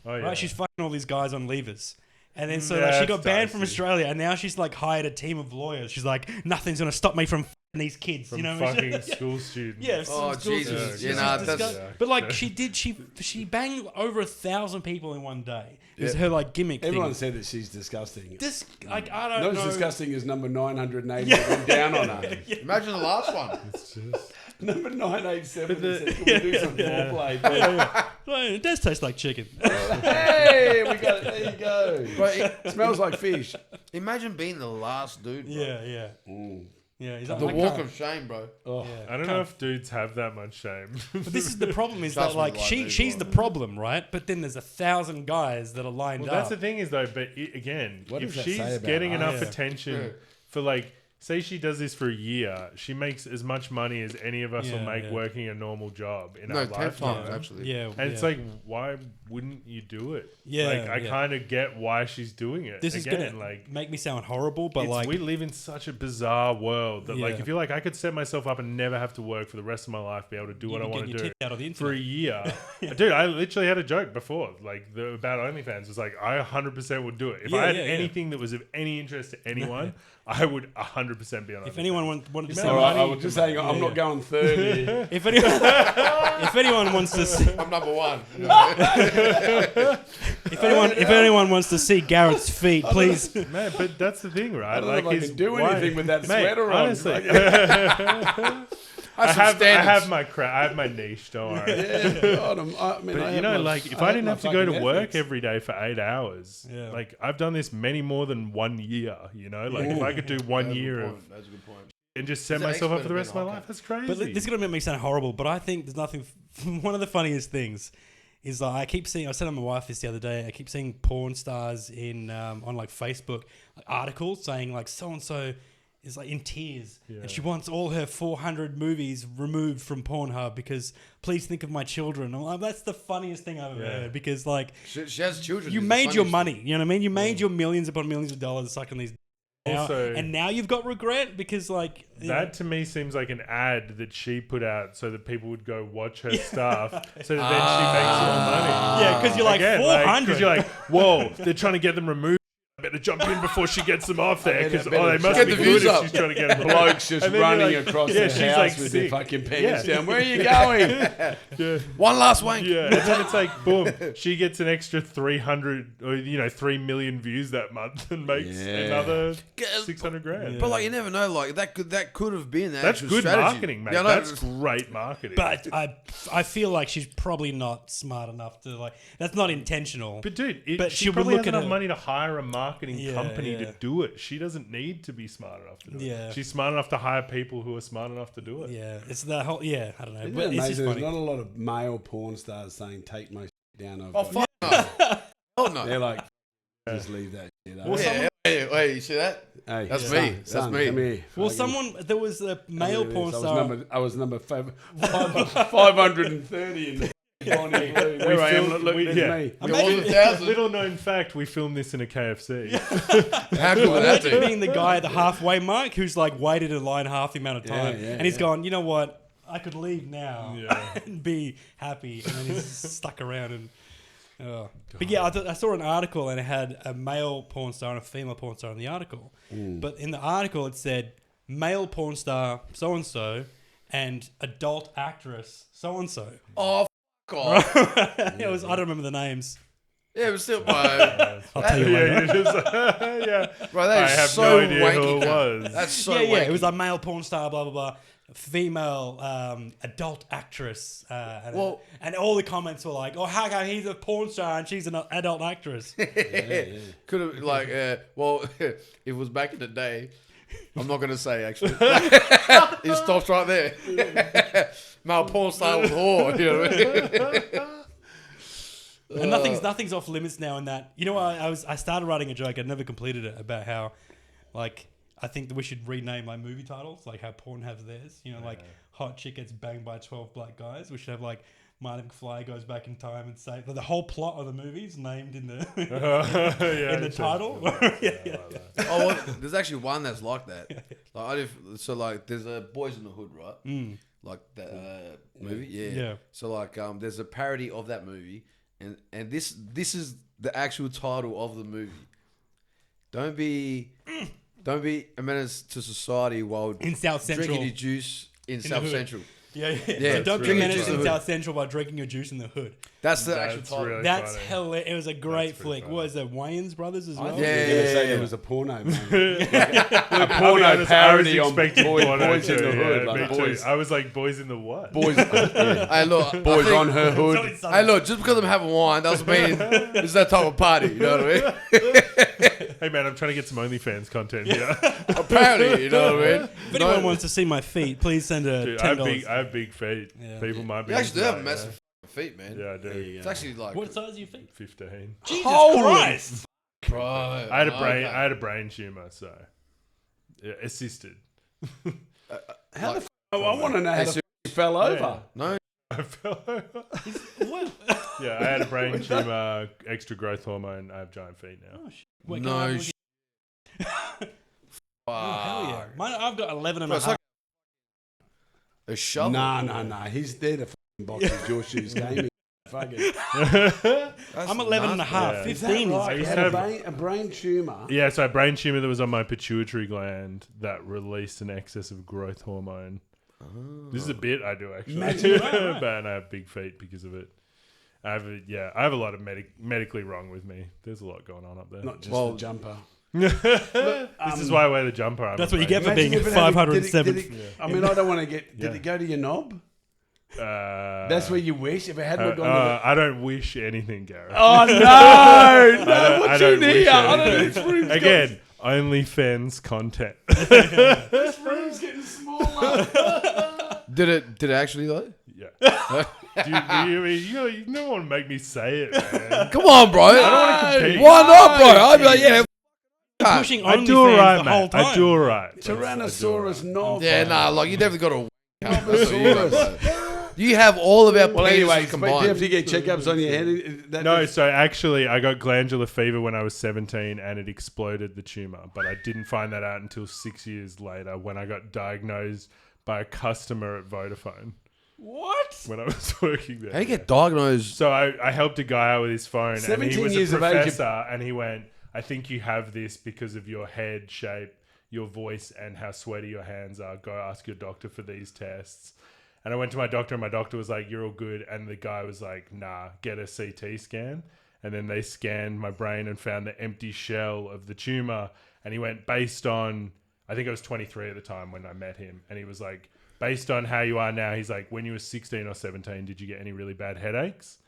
Oh, yeah. Right, she's fucking all these guys on levers. And then so Yeah, like, she that's got banned from dicey. Australia, and now she's like hired a team of lawyers. She's like, nothing's gonna stop me from f***ing these kids. From you know, fucking school students. yeah. Oh, some school Jesus. students. Yeah, She's nah, just that's- disgust- But like she banged over 1,000 people in one day. It was her like gimmick Everyone thing. said that she's disgusting. This like I don't Not as know. disgusting as number 980 that went down on her. Imagine the last one. It's just... Number 987 But the- said, can we do some foreplay? Well, it does taste like chicken. Hey, we got it. There you go. But It smells like fish. imagine being the last dude, bro. yeah. Mm. Yeah, he's like, The I walk can't. of shame, bro. Oh. Yeah, I don't know if dudes have that much shame. But this is the problem: is Trust that me, like like, she's there's the one. problem, right? But then there's 1,000 guys that are lined Well, up. that's the thing is though, but again, What if does that say she's about getting us? enough Yeah. attention Yeah. for like, say she does this for a year, she makes as much money as any of us will Yeah, make yeah. working a normal job in No, our 10 lifetime. times, actually. Yeah, And it's yeah. like, why wouldn't you do it? Yeah, like I yeah. kind of get why she's doing it. This is again, gonna like. make me sound horrible, but It's, like we live in such a bizarre world that like Yeah. if you're like I could set myself up and never have to work for the rest of my life, be able to do you what I can want get to your do tits out of the for a internet. year. Dude, I literally had a joke before, like about OnlyFans. Was like I 100% would do it if Yeah, I had yeah, yeah. anything that was of any interest to anyone. I would 100% be on. If OnlyFans. anyone wanted to You see know, All right, I money, was just saying, I'm Yeah. not going third here. if anyone, if anyone wants to, see, I'm number one. if anyone wants to see Gareth's feet, please. Man, but that's the thing, right? I don't know if I his can do wife- anything with that Mate, sweater on. honestly, Like, I some have standards. I have my niche. Don't worry. yeah, God, I mean, But I you have know, my- like if I I have didn't my have to go to fucking work ethics. every day for 8 hours, Yeah. like I've done this many more than 1 year. You know, like if I could do 1 year of That's a good point. and just set He's an myself up expert for the at rest of my being life, that's crazy. But this is gonna make me sound horrible, but I think there's nothing. One of the funniest things is like I keep seeing. I said to my wife this the other day. I keep seeing porn stars in on like Facebook articles saying like so and so is like in tears and she wants all her 400 movies removed from Pornhub because please think of my children. I'm like, that's the funniest thing I've ever heard because like She has children. you is the made your funniest money. You know what I mean? You made your millions upon millions of dollars sucking these. Also- and now you've got regret because like you know, that to me seems like an ad that she put out so that people would go watch her stuff, so that then she makes more money. yeah, because you're like Again, 400. because you're like, whoa, they're trying to get them removed. I better jump in before she gets them off there because better they must get be the good views if up. she's trying to get them. Blokes just And then you're running like, across yeah, the she's house like with their sick. fucking pants Yeah. down. Where are you going? Yeah. One last wank. Yeah, and then it's like, boom, she gets an extra 300 or 3 million views that month and makes another 600 grand. But like you never know, like that could have been the That's actual good strategy. marketing, mate. Yeah, I know. That's great marketing. But I feel like she's probably not smart enough to like. That's not intentional. But dude, But she she would probably look has at enough her- money to hire a marketing Yeah, company to yeah. do it. She doesn't need to be smart enough to do Yeah. it. She's smart enough to hire people who are smart enough to do it. yeah, it's that whole. Yeah, I don't know. Isn't But it it's just amazing? There's funny. not a lot of male porn stars saying, take my down. I've Oh got-" fuck no! Oh no! They're like, just leave that shit up. Well, Yeah, hey, wait, you see that? Hey, That's son, me. That's son, me. Come here. Well, Fucking- there was a male Look at porn this. star. I was number 530 in the Bonnie Blue. There I am. filmed- Look, we- there's yeah. me. It was 1,000. Little known fact, we filmed this in a KFC. How cool would that Imagine be? being the guy at the halfway mark who's like waited in line half the amount of time, Yeah, and he's yeah. gone. You know what? I could leave now Yeah. and be happy, and then he's stuck around and. But yeah, I saw an article and it had a male porn star and a female porn star in the article. But in the article it said male porn star so and so and adult actress so and so. Oh, fuck off. It was I don't remember the names. Yeah, but still, bro. I'll tell you later. Yeah. Bro, that I is have so no idea wanky. who it cunt. was. That's so Yeah, wanky. it was a male porn star, blah blah blah, female adult actress, and all the comments were like, "Oh, how come he's a porn star and she's an adult actress?" Could have like, well, if it was back in the day, I'm not gonna say actually. It stops right there. Male porn star was whore. You know what I mean? And nothing's off limits now. In that, you know, I started writing a joke. I'd never completed it about how, like, I think that we should rename like movie titles, like how porn have theirs. You know, like hot chick gets banged by 12 black guys. We should have like Marty McFly goes back in time and say the whole plot of the movie's named in the in the title. Oh, well, there's actually one that's like that. Like, there's a Boys in the Hood, right? Like that movie, yeah. So like, there's a parody of that movie, and this is the actual title of the movie. Don't be a menace to society while In South Central. drinking your juice in South hood. Central. Yeah. Yeah, So don't really be menace true. in South Central by drinking your juice in the hood. That's the actual title. really That's funny. hilarious. It was a great That's pretty flick. funny. What was it? Wayans Brothers as I well? thought you were Yeah, going to yeah, say yeah. there was a porno, man. I'll a be porno honest, parody I was on expecting Boys porno in the too, Hood. yeah, Like me boys, too. I was like, boys in the what? boys, yeah. Hey, look, Boys I think- on her hood. Hey, look, just because I'm having wine doesn't mean it's that type of party. You know what I mean? Hey man, I'm trying to get some OnlyFans content here. Apparently, you know what I mean? If anyone wants to see my feet, please send a Dude, I $10. have big feet. Yeah. People might be. You actually do into have that, massive feet, man. Yeah, I do. It's actually like, What size are your feet? 15. Jesus Holy Christ! bro. I had a brain tumor, so yeah, assisted. How the f***? I want to know how the f*** you fell over. No, I fell over. What? Yeah, I had a brain tumor, extra growth hormone. I have giant feet now. Oh, shit. Wait, no can I have a look shit. Oh, hell yeah. Mine, I've got 11 and Bro, a it's half. like a shovel. Nah. He's there to f***ing boxes. Your shoes came. Fuck it. That's I'm 11 and a nuts, half. Yeah. 15 is Right, you used had to a have- brain tumour. Yeah, so a brain tumor that was on my pituitary gland that released an excess of growth hormone. This is a bit I do actually, Imagine that. but I have big feet because of it. I have a lot of medically wrong with me. There's a lot going on up there. Not just Well, the jumper. This is why I wear the jumper. I'm That's what you afraid. get for being Imagine if it had- 507. did it- I mean, I don't want to get... Did Yeah. it go to your knob? That's Uh, where you wish. If it hadn't gone to I don't wish anything, Gareth. the... Oh, no! I No, what's in wish here? I don't know. anything. This room's Again, OnlyFans content. This room's getting smaller. Did it actually though? Yeah. You don't want to make me say it, man. Come on, bro. I don't want to compete. Why not, bro? I'd be like, yeah. Pushing I OnlyFans do alright, the whole mate. time. I do alright. Tyrannosaurus knob. Yeah, nah, like you definitely got a that's what you got, bro. You have all of our Well, penises anyway, do you combined. have to get checkups on your head? No, so actually, I got glandular fever when I was 17 and it exploded the tumor. But I didn't find that out until 6 years later when I got diagnosed by a customer at Vodafone What? when I was working there. How you get diagnosed? So I helped a guy out with his phone, and 17 he was years a of age, professor, and he went, "I think you have this because of your head shape, your voice, and how sweaty your hands are. Go ask your doctor for these tests." And I went to my doctor, and my doctor was like, "You're all good," and the guy was like, "Nah, get a CT scan." And then they scanned my brain and found the empty shell of the tumor, and he went, based on, I think I was 23 at the time when I met him, and he was like, based on how you are now, he's like, when you were 16 or 17, did you get any really bad headaches?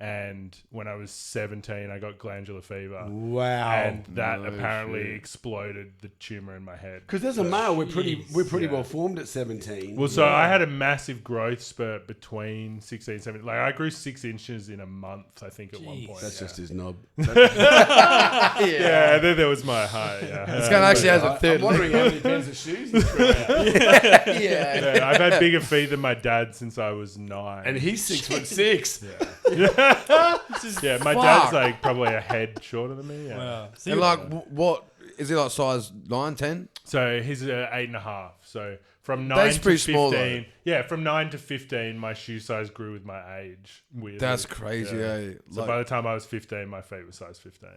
And when I was 17, I got glandular fever. Wow. And that No apparently shit. exploded the tumor in my head. Because as a male, we're pretty Yeah. well formed at 17. Well, so I had a massive growth spurt between 16 and 17. Like, I grew 6 inches in a month, I think, at one Jeez. point. That's yeah. just his knob. Yeah, and then there was my height. Yeah. This guy actually has a I'm third wondering leg. how many pairs of shoes he's thrown out. Yeah. Yeah, I've had bigger feet than my dad since I was 9. And he's 6'6". Yeah, my Fuck. dad's like probably a head shorter than me. Yeah. Wow. So And you- like, what is he like? Size 9, 10? So he's 8.5. So from 9 That's to pretty 15, small, though. yeah, from 9 to 15, my shoe size grew with my age. Weirdly. That's crazy, Yeah. eh? So Like, by the time I was 15, my feet were size 15.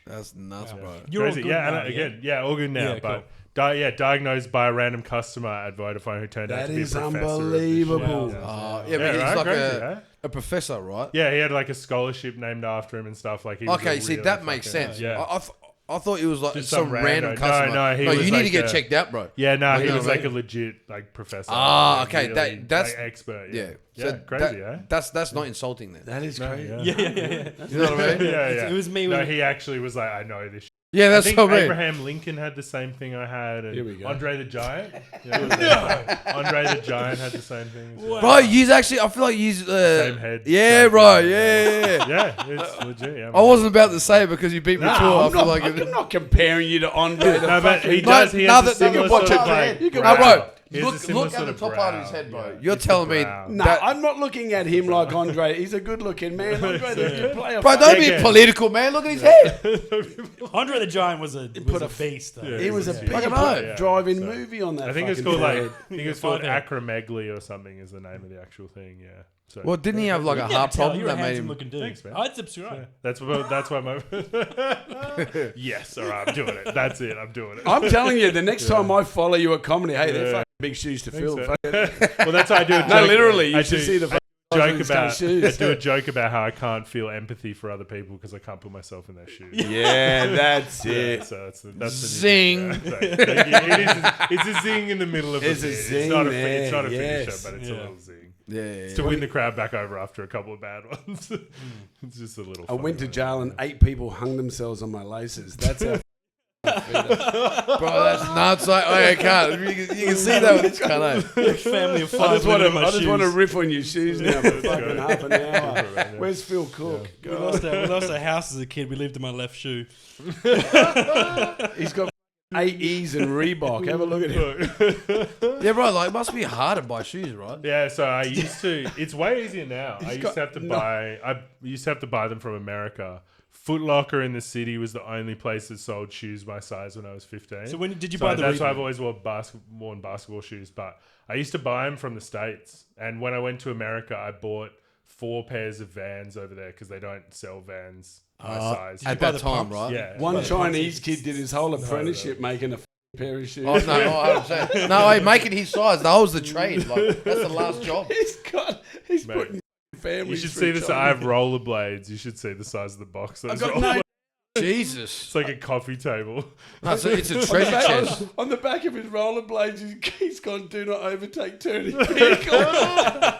That's nuts, Wow. bro. You're all Crazy. good Yeah, now, and again, all good now. Yeah, but diagnosed by a random customer at Vodafone who turned out That to be a is professor. unbelievable. Wow. Yeah, but he's right? like Crazy, eh? a professor, right? Yeah, he had like a scholarship named after him and stuff. Like, he was Okay, a see, really that makes fucking- sense. Yeah. I thought he was like Just some some random rando. customer. No, he was you need like to get a- checked out, bro. Yeah, no, Like, he you know was what I like a mean? legit like professor. Ah, Like, okay, really, that's like, expert. Yeah, Yeah, so crazy, eh? That's not insulting then. That is No, crazy. yeah. Yeah. You know what I mean? Yeah, yeah. It was me No, with- he actually was like, I know this. Yeah, I that's think what I mean. Abraham Lincoln had the same thing I had, and Here we go. Andre the Giant. Yeah, Andre the Giant had the same thing. As well. Bro, you actually, I feel like you. Same head. Yeah, same right. thing. Yeah. Yeah, it's legit. Yeah, I wasn't about to say it because you beat me to it. I I'm feel not, like I'm not comparing you to Andre. No, but he No, does. He no, has a that- similar you can sort watch of it, like. you can brow. watch bro, He has a similar look at sort the of top part of his brow. head, bro. Yeah. You're It's the telling me brow. No, that- I'm not looking at him like Andre. He's a good looking man. Andre, the player. Bro, don't Yeah, be yeah. political, man. Look at his head. Andre the Giant was a beast. Though. Yeah, He was a Yeah. big Fucking hell. Yeah. driving So- movie on that. I think it's fucking called like. forehead. I think it's Find called out. acromegaly or something is the name of the actual thing. Yeah. So, Well, didn't he have like a Yeah, heart tell, problem you're a that made handsome him? looking dude. Thanks, man. I'd subscribe. yeah. That's why my. Yes, all right, I'm doing it. That's it. I'm doing it. I'm telling you, the next time I follow you at comedy, hey, they're Yeah. fucking big shoes to fill. so. Fucking- Well, that's why I do a joke. No, literally, you I should do- see the fucking joke these about. kind of shoes. I do a joke about how I can't feel empathy for other people because I can't put myself in their shoes. Yeah, that's Yeah, it. so that's the Zing. Yeah, thank you. It's a zing in the middle of It's a a bit. zing It's not a there, it's not a yes. finisher, but it's a Yeah. little zing. Yeah, It's to win the crowd back over after a couple of bad ones. It's just a little. I went to funny, jail right? and 8 people hung themselves on my laces. That's how. Bro, that's nuts. Like, I can't. You can see that with this kind of. Family of I five. just want living in my to. I just want to shoes. riff on your shoes now for fucking half an hour. Yeah. Where's Phil Cook? We lost our house as a kid. We lived in my left shoe. He's got 8 E's and Reebok. Have a look at him. Yeah, bro. Like, it must be hard to buy shoes, right? Yeah, so I used to. It's way easier now. I used got to have to no- buy. I used to have to buy them from America. Foot Locker in the city was the only place that sold shoes my size when I was 15. So when did you So buy the? that's why Reebok? I've always worn basketball shoes. But I used to buy them from the States. And when I went to America, I bought 4 pairs of Vans over there because they don't sell Vans my size. At buy that the time, pumps? right? Yeah. One Well, Chinese kid did his whole apprenticeship making a pair of shoes. Oh, no, 100%. No, hey, making his size. That was the trade. Like, that's the last job. He's Mate. putting families. You should through see this. I have China. rollerblades. You should see the size of the box. I Those got rollerblades. no. Jesus. It's like a coffee table. No, it's a On the, treasure back, chest. on the back of his rollerblades, he's gone, do not overtake turning vehicle.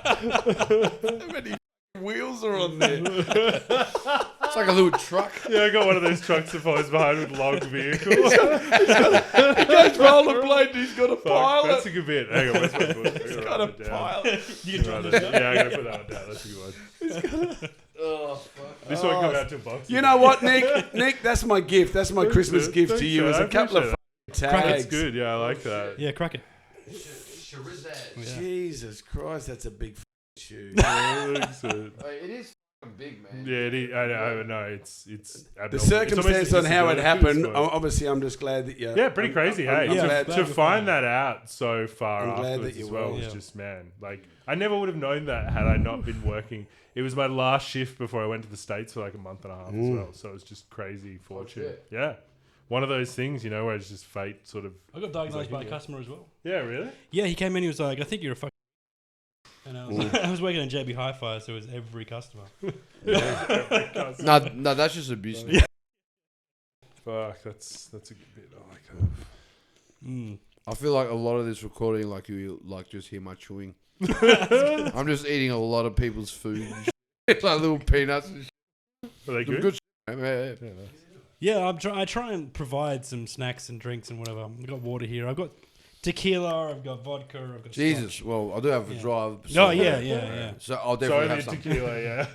How many wheels are on there? It's like a little truck. Yeah, I got one of those trucks that follows behind with long vehicles. He goes rollerblade and he's got a Fuck, pilot. that's a good bit. Hang on, where's my book? I He's gotta got a write it down. pilot. You can Write try it this. down. Yeah, I'm gonna put that one down. That's a good one. Oh, fuck. This won't come out till boxing. You know what, Nick? Nick, that's my gift. That's my Christmas man. gift Thanks, to you. man. Is I a couple of appreciate tags. That's good. Yeah, I like that. Yeah, crack it. Jesus Christ, that's a big shoe. Yeah, it looks good. It is big, man. Yeah, it is. I know. It's abnormal. The It's almost circumstance a on how it disability, happened, I suppose. obviously, I'm just glad that you. Yeah, pretty crazy, hey. Yeah, to glad you're find that out so far I'm glad afterwards that you as well will. was Yeah. just, man, like, I never would have known that had I not been working. It was my last shift before I went to the States for like a month and a half as well. So it was just crazy fortune. shit. Yeah. One of those things, you know, where it's just fate sort of. I got diagnosed by a yeah. customer as well. Yeah, really? Yeah, he came in. He was like, "I think you're a fucking." And I was, I was working in JB Hi-Fi, so it was every customer. No, that's just abuse. Fuck, that's a good bit. I like that. Mm. I feel like a lot of this recording, like you like just hear my chewing. I'm just eating a lot of people's food. It's like little peanuts. And Are they Some good? shit, man. Yeah. Yeah, nice. Yeah, I try and provide some snacks and drinks and whatever. I've got water here. I've got tequila. I've got vodka. I've got Jesus. scotch. Well, I do have a Yeah. drive. Oh yeah. So I'll So definitely only have some. tequila, yeah.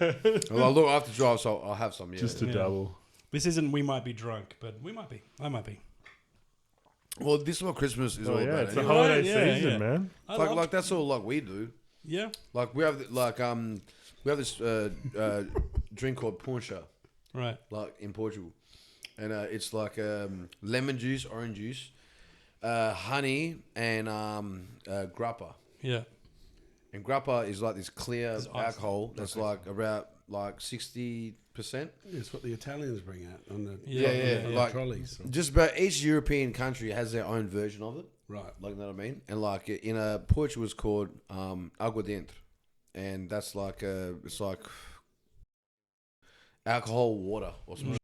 Well, look, I have to drive, so I'll have some. Yeah. Just a Yeah. double. This isn't. We might be drunk, but we might be. I might be. Well, this is what Christmas is Oh, all yeah, about. it's the Anyway. holiday Yeah, season, yeah. man. I Like, love- like that's all like we do. yeah. Like we have we have this drink called puncha, Right. like in Portugal, and it's like lemon juice, orange juice, honey, and grappa. Yeah. And grappa is like this clear It's ice. alcohol that's like about like 60 It's what the Italians bring out on the like trolleys. just about each European country has their own version of it. Right. Like, you know what I mean? And like in Portugal was called agua dentro, and that's like it's like alcohol water or something.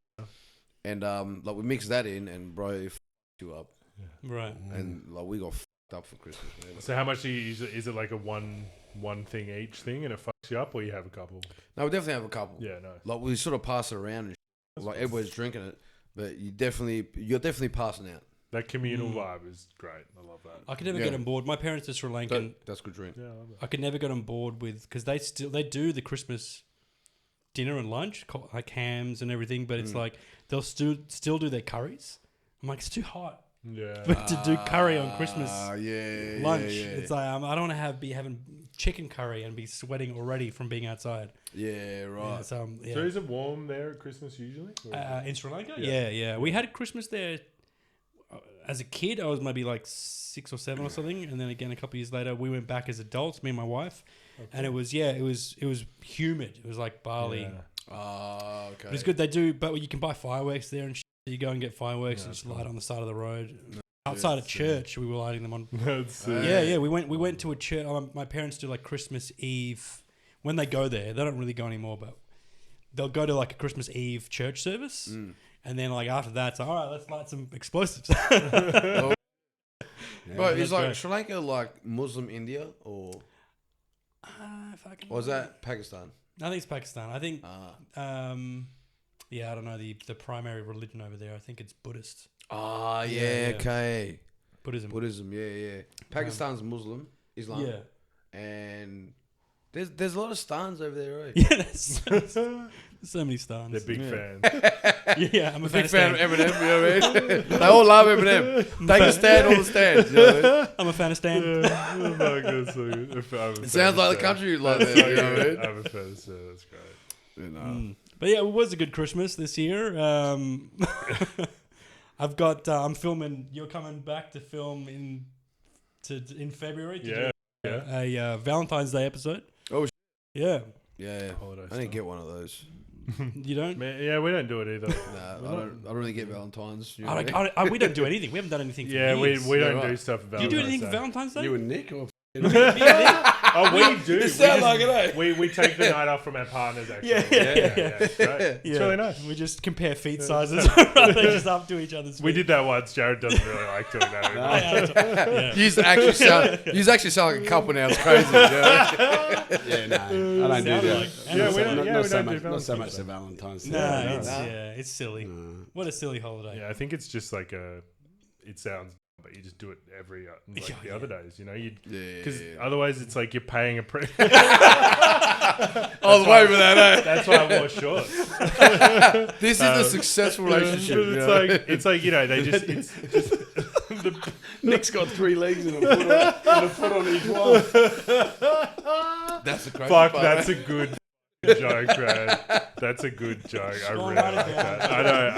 And like we mix that in, and bro, it you up. Right. And like we got up for Christmas. Man. So how much do you use it? Is it like a one thing each thing, and it fucks you up, or you have a couple? No, we definitely have a couple. Yeah, no. Like we sort of pass it around, and like everybody's drinking it, but you're definitely passing out. That communal vibe is great. I love that. I could never get on board. My parents are Sri Lankan. That's good drink. Yeah, I love that. I could never get on board with because they do the Christmas dinner and lunch, like hams and everything, but it's like they'll still do their curries. I'm like, it's too hot. Yeah. To do curry on Christmas lunch. Yeah. It's like I don't want to be having chicken curry and be sweating already from being outside. Yeah, right. Yeah, so is it warm there at Christmas usually? in Sri Lanka? Yeah. We had Christmas there as a kid. I was maybe like 6 or 7 or something, and then again a couple of years later we went back as adults, me and my wife, and it was humid. It was like Bali. Yeah. Oh, okay. But it's good. They do, but you can buy fireworks there and shit. You go and get fireworks and just light on the side of the road. Outside of church, we were lighting them on. Yeah. We went to a church. My parents do like Christmas Eve. When they go there, they don't really go anymore, but they'll go to like a Christmas Eve church service, and then like after that, it's like, all right, let's light some explosives. But is like great. Sri Lanka like Muslim India or is that Pakistan? I think it's Pakistan. I think, I don't know the primary religion over there. I think it's Buddhist. Ah, Yeah. okay. Buddhism. Yeah. Pakistan's Muslim, Islam. Yeah. And there's a lot of stans over there, right? Yeah, there's so many stars. They're big fans. Yeah, I'm a Big fan of Eminem, you know what I mean? They all love Eminem. Take a stand, all the stands. You know what I mean? I'm a fan of Stan. Oh my God, so good. It sounds like the country like that. You know what I mean? I'm a fan, so that's great. You know. But yeah, it was a good Christmas this year. I've got. I'm filming. You're coming back to film in February. To do a Valentine's Day episode. Oh, yeah. Yeah. I didn't get one of those. You don't? Man, yeah, we don't do it either. Nah, I don't really get Valentines. You know I what I mean? don't, we don't do anything. We haven't done anything for years. we don't right. do stuff for Do you Valentine's do anything for Day. Valentine's Day? You and Nick or Oh, we do. It sounds like it, eh? We take the night off from our partners, actually. Yeah. It's great. It's really nice. We just compare feet sizes rather than just up to each other's feet. We did that once. Jared doesn't really like doing that. Yeah. You actually sound like a couple now. It's crazy. You know? Yeah, no, I don't do that. like- Yeah, we don't- not, yeah, not we so don't do much. Not so Valentine's much Day. the Valentine's Day. No, it's silly. What a silly holiday. Yeah, I think it's just like it sounds, but you just do it every the other days, you know? Because otherwise it's like you're paying a price. Oh, the way for that, eh? That's why I wore shorts. This is a successful relationship. you know? It's like you know they just it's just Nick's got 3 legs and a foot on each one. That's a crazy fuck. part, That's eh? a good joke, man. That's a good joke. I really like that. I know.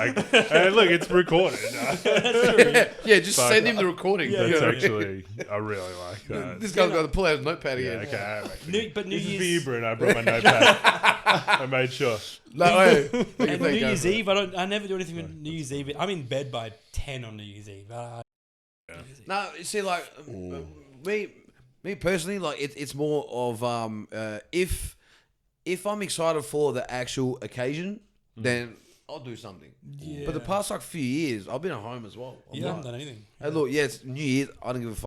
And look, it's recorded. Yeah, just Fuck. send him the recording. That's you know? actually, I really like that. This guy's got to pull out his notepad Yeah, again. okay. I am actually. But New This is for Year's you, Bruno. I brought my notepad. I made sure. No, hey, and New Year's Eve. I never do anything on New Year's Eve. I'm in bed by 10 on New Year's Eve. No, you see, like me personally, like it's more of if I'm excited for the actual occasion, then I'll do something. Yeah. But the past like few years, I've been at home as well. You haven't done anything. Hey, look, yeah, it's New Year's. I don't give a fuck.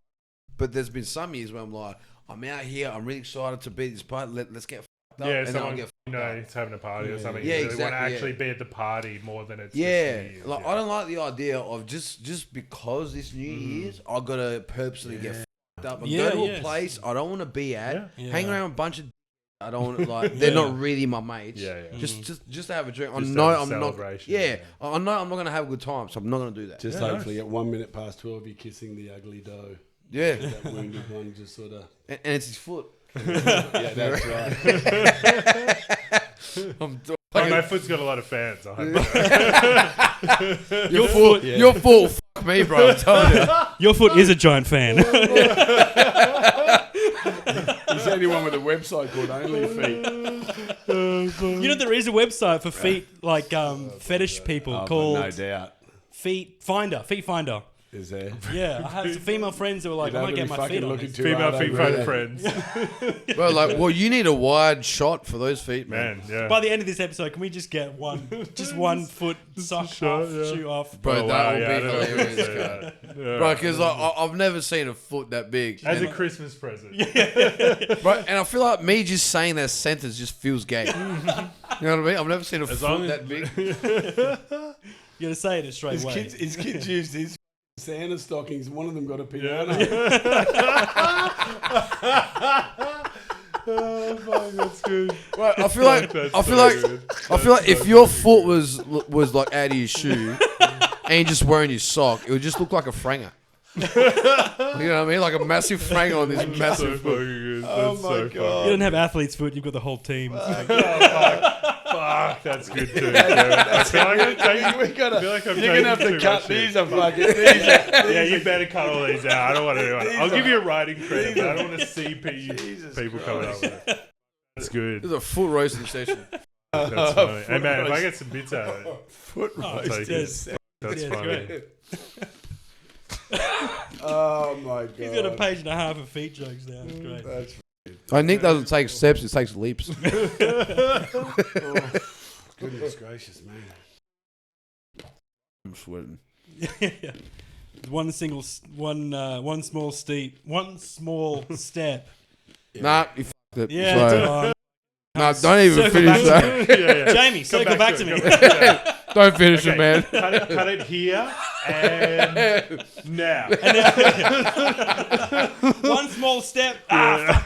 But there's been some years where I'm like, I'm out here. I'm really excited to be at this party. Let's get fucked up. Yeah, and then I'll someone get you fucked know, up. it's having a party or something. Yeah, you really want to exactly, actually be at the party more than it's Yeah, just New Year's. like I don't like the idea of just because it's New Year's, I gotta purposely get fucked up and Yeah, go to a yes. place I don't want to be at, Yeah. hang around with a bunch of. I don't like. They're not really my mates. Yeah. Just to have a drink. I Just know have a I'm not. celebration, Yeah, I know I'm not gonna have a good time, so I'm not gonna do that. Just Yeah, hopefully at 1 minute past 12, you're kissing the ugly doe. Yeah, That wounded one just sort of. and it's his foot. Yeah, that's right. Oh, my foot's got a lot of fans. I hope. Your foot. Yeah. Your foot. Fuck me, bro. I'm telling you. Your foot is a giant fan. He's the only one with a website called OnlyFeet. You know there is a website for feet fetish people called no doubt. Feet Finder. Is there? Yeah, I have some female friends who are like, I want to get my feet on this. Female feet find friends. Well, you need a wide shot for those feet, man. Man, yeah. By the end of this episode, can we just get one foot sock shot, off, yeah. shoe off? Bro, Oh, that wow, would yeah, be I don't hilarious, say cut. that. Yeah. Bro, because I've never seen a foot that big. As a And, Christmas present. bro, and I feel like me just saying that sentence just feels gay. You know what I mean? I've never seen a As foot long as- that big. You got to say it a straight way. His kids used his Santa stockings. One of them got a piano. Oh, fuck, that's good. Right, I feel like That's I feel so like good. I feel like if your foot was like out of your shoe and you're just wearing your sock, it would just look like a franger. You know what I mean? Like a massive franger on this So massive fucking foot. good. Oh That's my so God. You funny. don't have athlete's foot, you've got the whole team. Fuck, that's good too. I feel like I'm taking, We gotta, I feel like I'm you're gonna have taking to too cut much these. shit. Are fucking these. Yeah, you better cut all these out. I don't want to do it. I'll give you a writing credit, but I don't want to see Jesus people coming up with it. That's good. This is a foot roasting session. That's funny. Hey man, if I get some bits out of it, Foot I'll roast. take yes. it. That's Yeah, it's funny. great. Oh my God. He's got a page and a half of feet jokes now. It's great. That's Nick doesn't take steps; he takes leaps. goodness gracious, man. I'm sweating. One small step. Nah, you fucked it. Yeah, Sorry. it's fine. Nah, don't even Circle finish back that. Yeah. Jamie, circle back to me. Don't finish it, Okay, man. cut it here and now. One small step. Just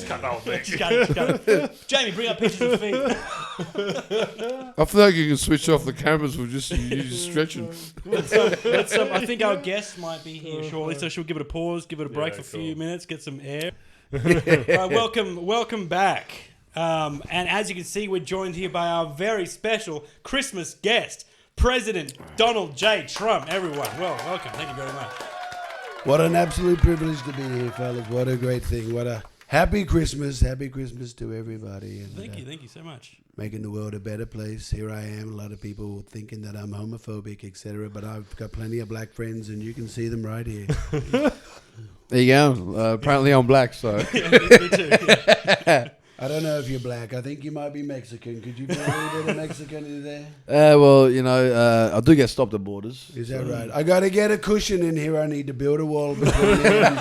cut the whole thing. Just got it. Jamie, bring up pictures of feet. I feel like you can switch off the cameras with just you just stretching. I think our guest might be here shortly, so she'll give it a pause, give it a break Yeah, for a few cool. minutes, get some air. All right, welcome back. And as you can see, we're joined here by our very special Christmas guest, President Donald J. Trump. Everyone, welcome. Thank you very much. What an absolute privilege to be here, fellas. What a great thing. What a happy Christmas. Happy Christmas to everybody. And, Thank you so much. Making the world a better place. Here I am. A lot of people thinking that I'm homophobic, etc. But I've got plenty of black friends, and you can see them right here. There you go. Apparently I'm black, so. Me too. Yeah. I don't know if you're black. I think you might be Mexican. Could you be a little bit of Mexican in there? Well, you know, I do get stopped at borders. Is that right? I got to get a cushion in here. I need to build a wall between me and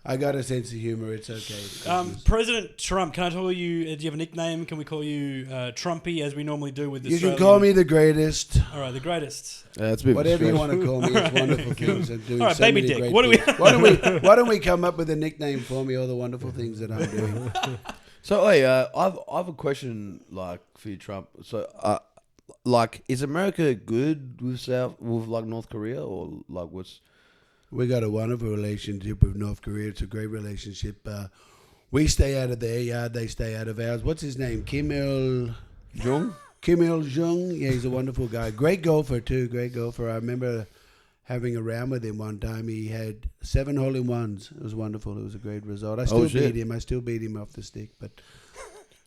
I got a sense of humor. It's okay. President Trump, can I call you? Do you have a nickname? Can we call you Trumpy, as we normally do with the You can call me the greatest. All right, the greatest. It's a bit of a Whatever you stretch. want to call me. It's wonderful things. I'm doing All right, so Baby many Dick. great What do we- things. Why don't we come up with a nickname for me? All the wonderful things that I'm doing. So, hey, I have a question, like, for you, Trump. So, like, is America good with North Korea, or like what's? We got a wonderful relationship with North Korea. It's a great relationship. We stay out of their yard. They stay out of ours. What's his name? Kim Il-jung? Yeah, he's a wonderful guy. Great golfer, too. Great golfer. I remember having a round with him one time. He had 7 hole-in-ones. It was wonderful. It was a great result. I still shit. beat him. I still beat him off the stick, but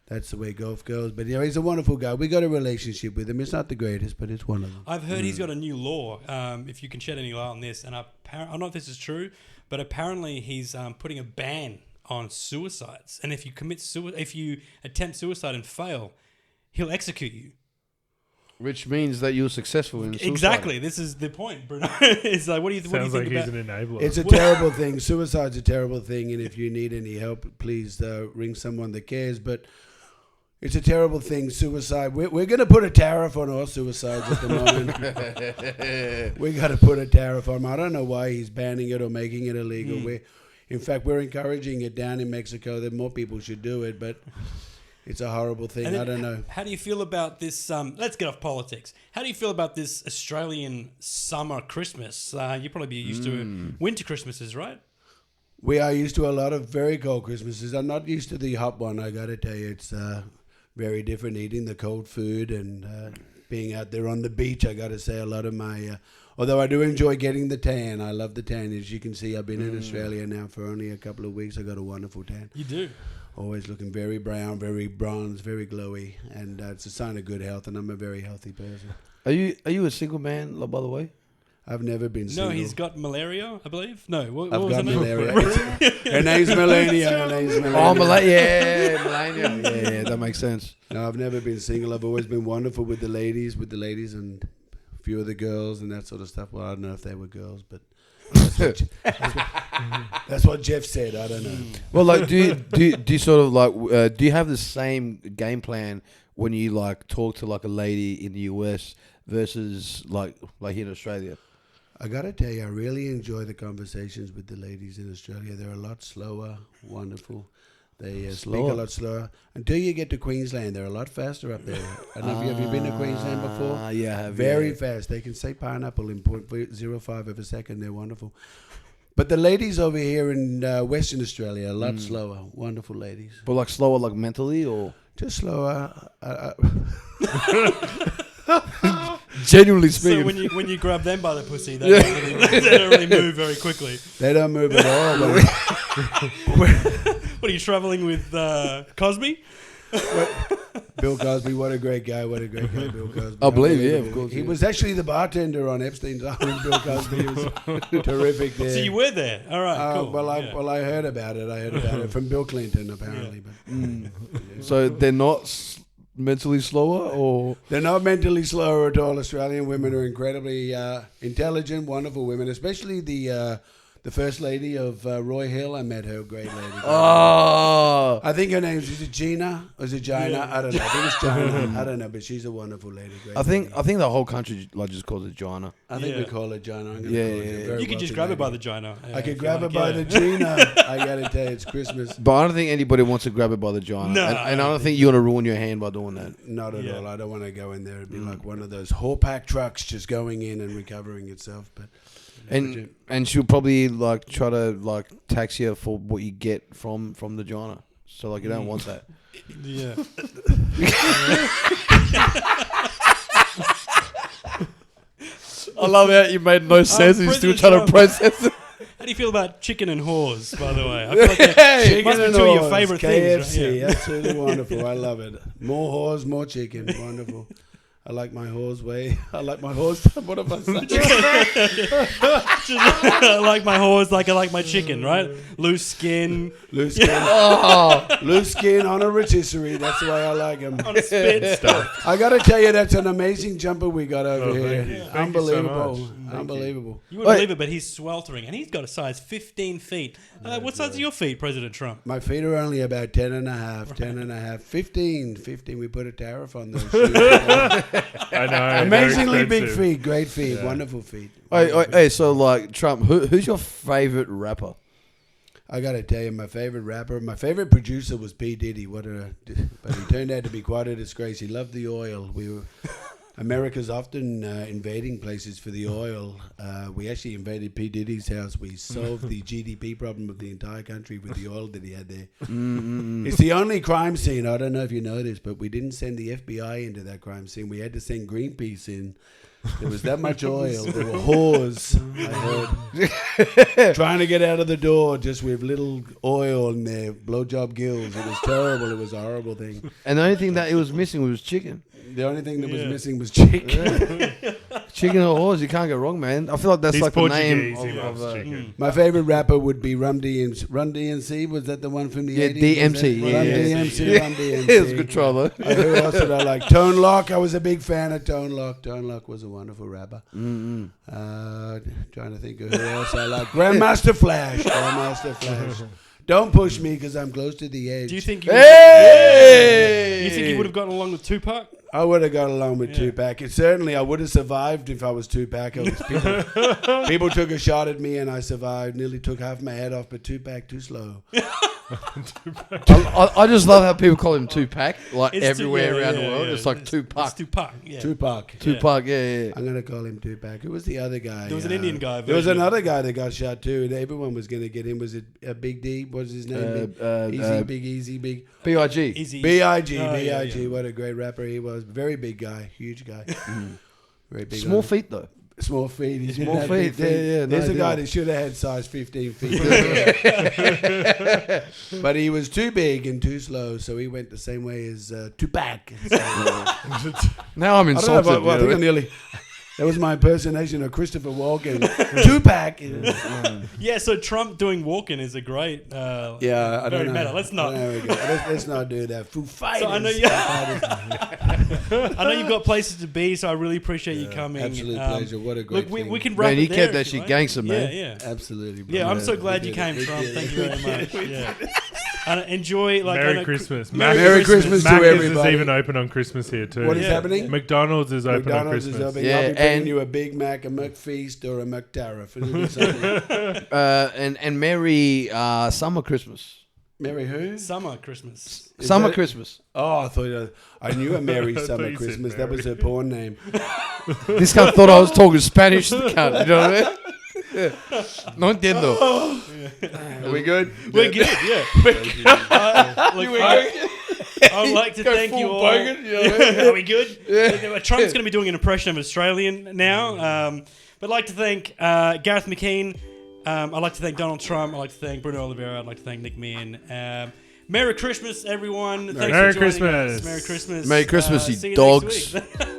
that's the way golf goes. But, he's a wonderful guy. We got a relationship with him. It's not the greatest, but it's one of them. I've heard he's got a new law. If you can shed any light on this, and I don't know if this is true, but apparently he's putting a ban on suicides. And if you attempt suicide and fail, he'll execute you. Which means that you're successful in suicide. Exactly. This is the point, Bruno. It's like, what do you Sounds think like he's about? an enabler. It's a terrible thing. Suicide's a terrible thing, and if you need any help, please ring someone that cares. But it's a terrible thing, suicide. We're going to put a tariff on all suicides at the moment. We got to put a tariff on them. I don't know why he's banning it or making it illegal. In fact, we're encouraging it down in Mexico that more people should do it, but it's a horrible thing. And I don't know. How do you feel about this? Let's get off politics. How do you feel about this Australian summer Christmas? You probably be used to winter Christmases, right? We are used to a lot of very cold Christmases. I'm not used to the hot one, I got to tell you. It's very different eating the cold food and being out there on the beach. I got to say a lot of my... although I do enjoy getting the tan. I love the tan. As you can see, I've been in Australia now for only a couple of weeks. I got a wonderful tan. You do. Always looking very brown, very bronze, very glowy, and it's a sign of good health. And I'm a very healthy person. Are you a single man, like, by the way? I've never been single. No, he's got malaria, I believe. No, what I've was got her name? malaria. Her name's Melania. Her name's Melania. Oh, Melania. Yeah, that makes sense. No, I've never been single. I've always been wonderful with the ladies, and a few of the girls and that sort of stuff. Well, I don't know if they were girls, but that's what Jeff said. I don't know. Well, like, do you sort of like do you have the same game plan when you like talk to like a lady in the US versus like here in Australia? I gotta tell you, I really enjoy the conversations with the ladies in Australia. They're a lot slower, wonderful. They speak a lot slower. Until you get to Queensland, they're a lot faster up there. I don't know if you have you been to Queensland before? Yeah, I have. Very fast. They can say pineapple in 0.05 of a second. They're wonderful. But the ladies over here in Western Australia are a lot slower. Wonderful ladies. But like slower, like mentally, or Just slower. genuinely So speaking. when you grab them by the pussy, they don't really move very quickly. They don't move at all. What are you traveling with Cosby? Bill Cosby, what a great guy. What a great guy, Bill Cosby. I believe, yeah, of course. He was actually the bartender on Epstein's Island. Bill Cosby was terrific there. So you were there. All right, cool. I heard about it. I heard about it from Bill Clinton, apparently. But So they're not mentally slower, or they're not mentally slower at all. Australian women are incredibly intelligent, wonderful women, especially the first lady of Roy Hill. I met her, great lady. oh, I think her name is it Gina or is it Gina? Yeah. I don't know. I think it's Gina. I don't know, but she's a wonderful lady. Great I think lady. the whole country like just calls it Gina. I think Yeah. we call her Gina. I'm gonna Yeah, call her yeah, a yeah. very You could just wealthy grab her by lady. the gina. I could grab her by the Gina. I gotta tell you, it's Christmas. But I don't think anybody wants to grab it by the Gina. No, and I don't think you're gonna ruin your hand by doing that. Not at Yeah. all. I don't want to go in there. It'd be like one of those whole-pack trucks just going in and recovering itself. But And she'll probably like try to like tax you for what you get from the Gina. So like you don't want that. Yeah. I love how you made no sense. You're still trying to process it. How do you feel about chicken and whores, by the way? I feel like that must be two of your favourite things. KFC, Right? Yeah. absolutely wonderful. I love it. More whores, more chicken. Wonderful. I like my whores way. I like my whores. What have I said? I like my whores like I like my chicken, right? Loose skin, Loose skin. Loose skin on a rotisserie. That's the way I like them. on a spit. Stuff. I got to tell you, that's an amazing jumper we got over here. thank you. Thank you so Unbelievable. much. Thank you. Unbelievable. You wouldn't believe it, but he's sweltering, and he's got a size 15 feet. What size are your feet, President Trump? My feet are only about 10 and a half, 15. We put a tariff on those shoes. I know. Amazingly very big expensive. feet, great feet, Yeah. wonderful feet. Hey, so like Trump, who's your favorite rapper? I got to tell you, my favorite rapper, my favorite producer was P. Diddy. But he turned out to be quite a disgrace. He loved the oil. America's often invading places for the oil. We actually invaded P. Diddy's house. We solved the GDP problem of the entire country with the oil that he had there. It's the only crime scene. I don't know if you know this, but we didn't send the FBI into that crime scene. We had to send Greenpeace in. There was that much oil. There were whores, I heard, trying to get out of the door just with little oil in their blowjob gills. It was terrible. It was a horrible thing. And the only thing that it was missing was chicken. The only thing that was missing was chicken. Chicken or horse, you can't go wrong, man. I feel like that's He's like the name Portuguese. He of loves chicken. My favorite rapper would be Run DMC. Was that the one from the 80s? DMC. Run Yeah, DMC. Run DMC. It was a good try though. Who else did I like? Tone Loc. I was a big fan of Tone Loc. Tone Loc was a wonderful rapper. Trying to think of who else I like. Grandmaster Flash. Grandmaster Flash. Don't push me because I'm close to the edge. Do you think you would have gotten along with Tupac? I would have got along with Tupac. Certainly, I would have survived if I was Tupac. People took a shot at me and I survived. Nearly took half my head off, but Tupac too slow. I just love how people call him Tupac, like It's everywhere yeah, around yeah, the world. yeah. It's like Tupac. It's Tupac. Yeah. Tupac. Tupac, yeah. I'm gonna call him Tupac. Who was the other guy? There was an Indian guy There was version of another guy that got shot too, and everyone was gonna get him. Was it Big D? What was his name? Easy, Big. B.I.G. Easy. B.I.G. Oh, B.I.G. yeah. What a great rapper he was. Very big guy, huge guy. Very big. Small feet though. Small feet. He Small didn't have big feet, yeah. There's No, a guy didn't. that should have had size 15 feet. But he was too big and too slow, so he went the same way as Tupac. So, Now I'm I don't know, insulted. but, well, I think I nearly... That was my impersonation of Christopher Walken. Tupac. Yeah, so Trump doing walking is a great. Yeah, I very don't know. meta. Let's not. Let's not do that. Foo Fighters. So I know I know you've got places to be, so I really appreciate you coming. Absolute pleasure. What a great Look, thing. we can wrap Man, it he there kept if that you shit like. gangster, man. Yeah. Absolutely. Bro. Yeah, I'm so glad we you did came, it. Trump. We Thank did you it. very much. Yeah. And enjoy, like, I Merry know- Christmas. Merry Christmas to Macca's everybody. is even open on Christmas here too. What is Yeah. happening? McDonald's is open on McDonald's is Christmas. open. Yeah, I'll be bringing and- you a Big Mac, a McFeast, or a McTariff. It'll be something. And Merry Summer Christmas. Merry who? Summer Christmas. Is Summer that- Christmas. Oh, I thought I knew a Merry thought Summer you said Christmas. Merry. That was her porn name. This guy thought I was talking Spanish. The cunt, you know what I mean? No entiendo. Are we good? We're good, yeah. I'd like to thank you all. Are we good? Trump's going to be doing an impression of an Australian now. But I'd like to thank Gareth Mckean. I'd like to thank Donald Trump. I'd like to thank Bruno Oliveira. I'd like to thank Nick Meehan. Merry Christmas, everyone. Thanks Merry for joining Christmas. us. Merry Christmas. Merry Christmas, See you you dogs. next week.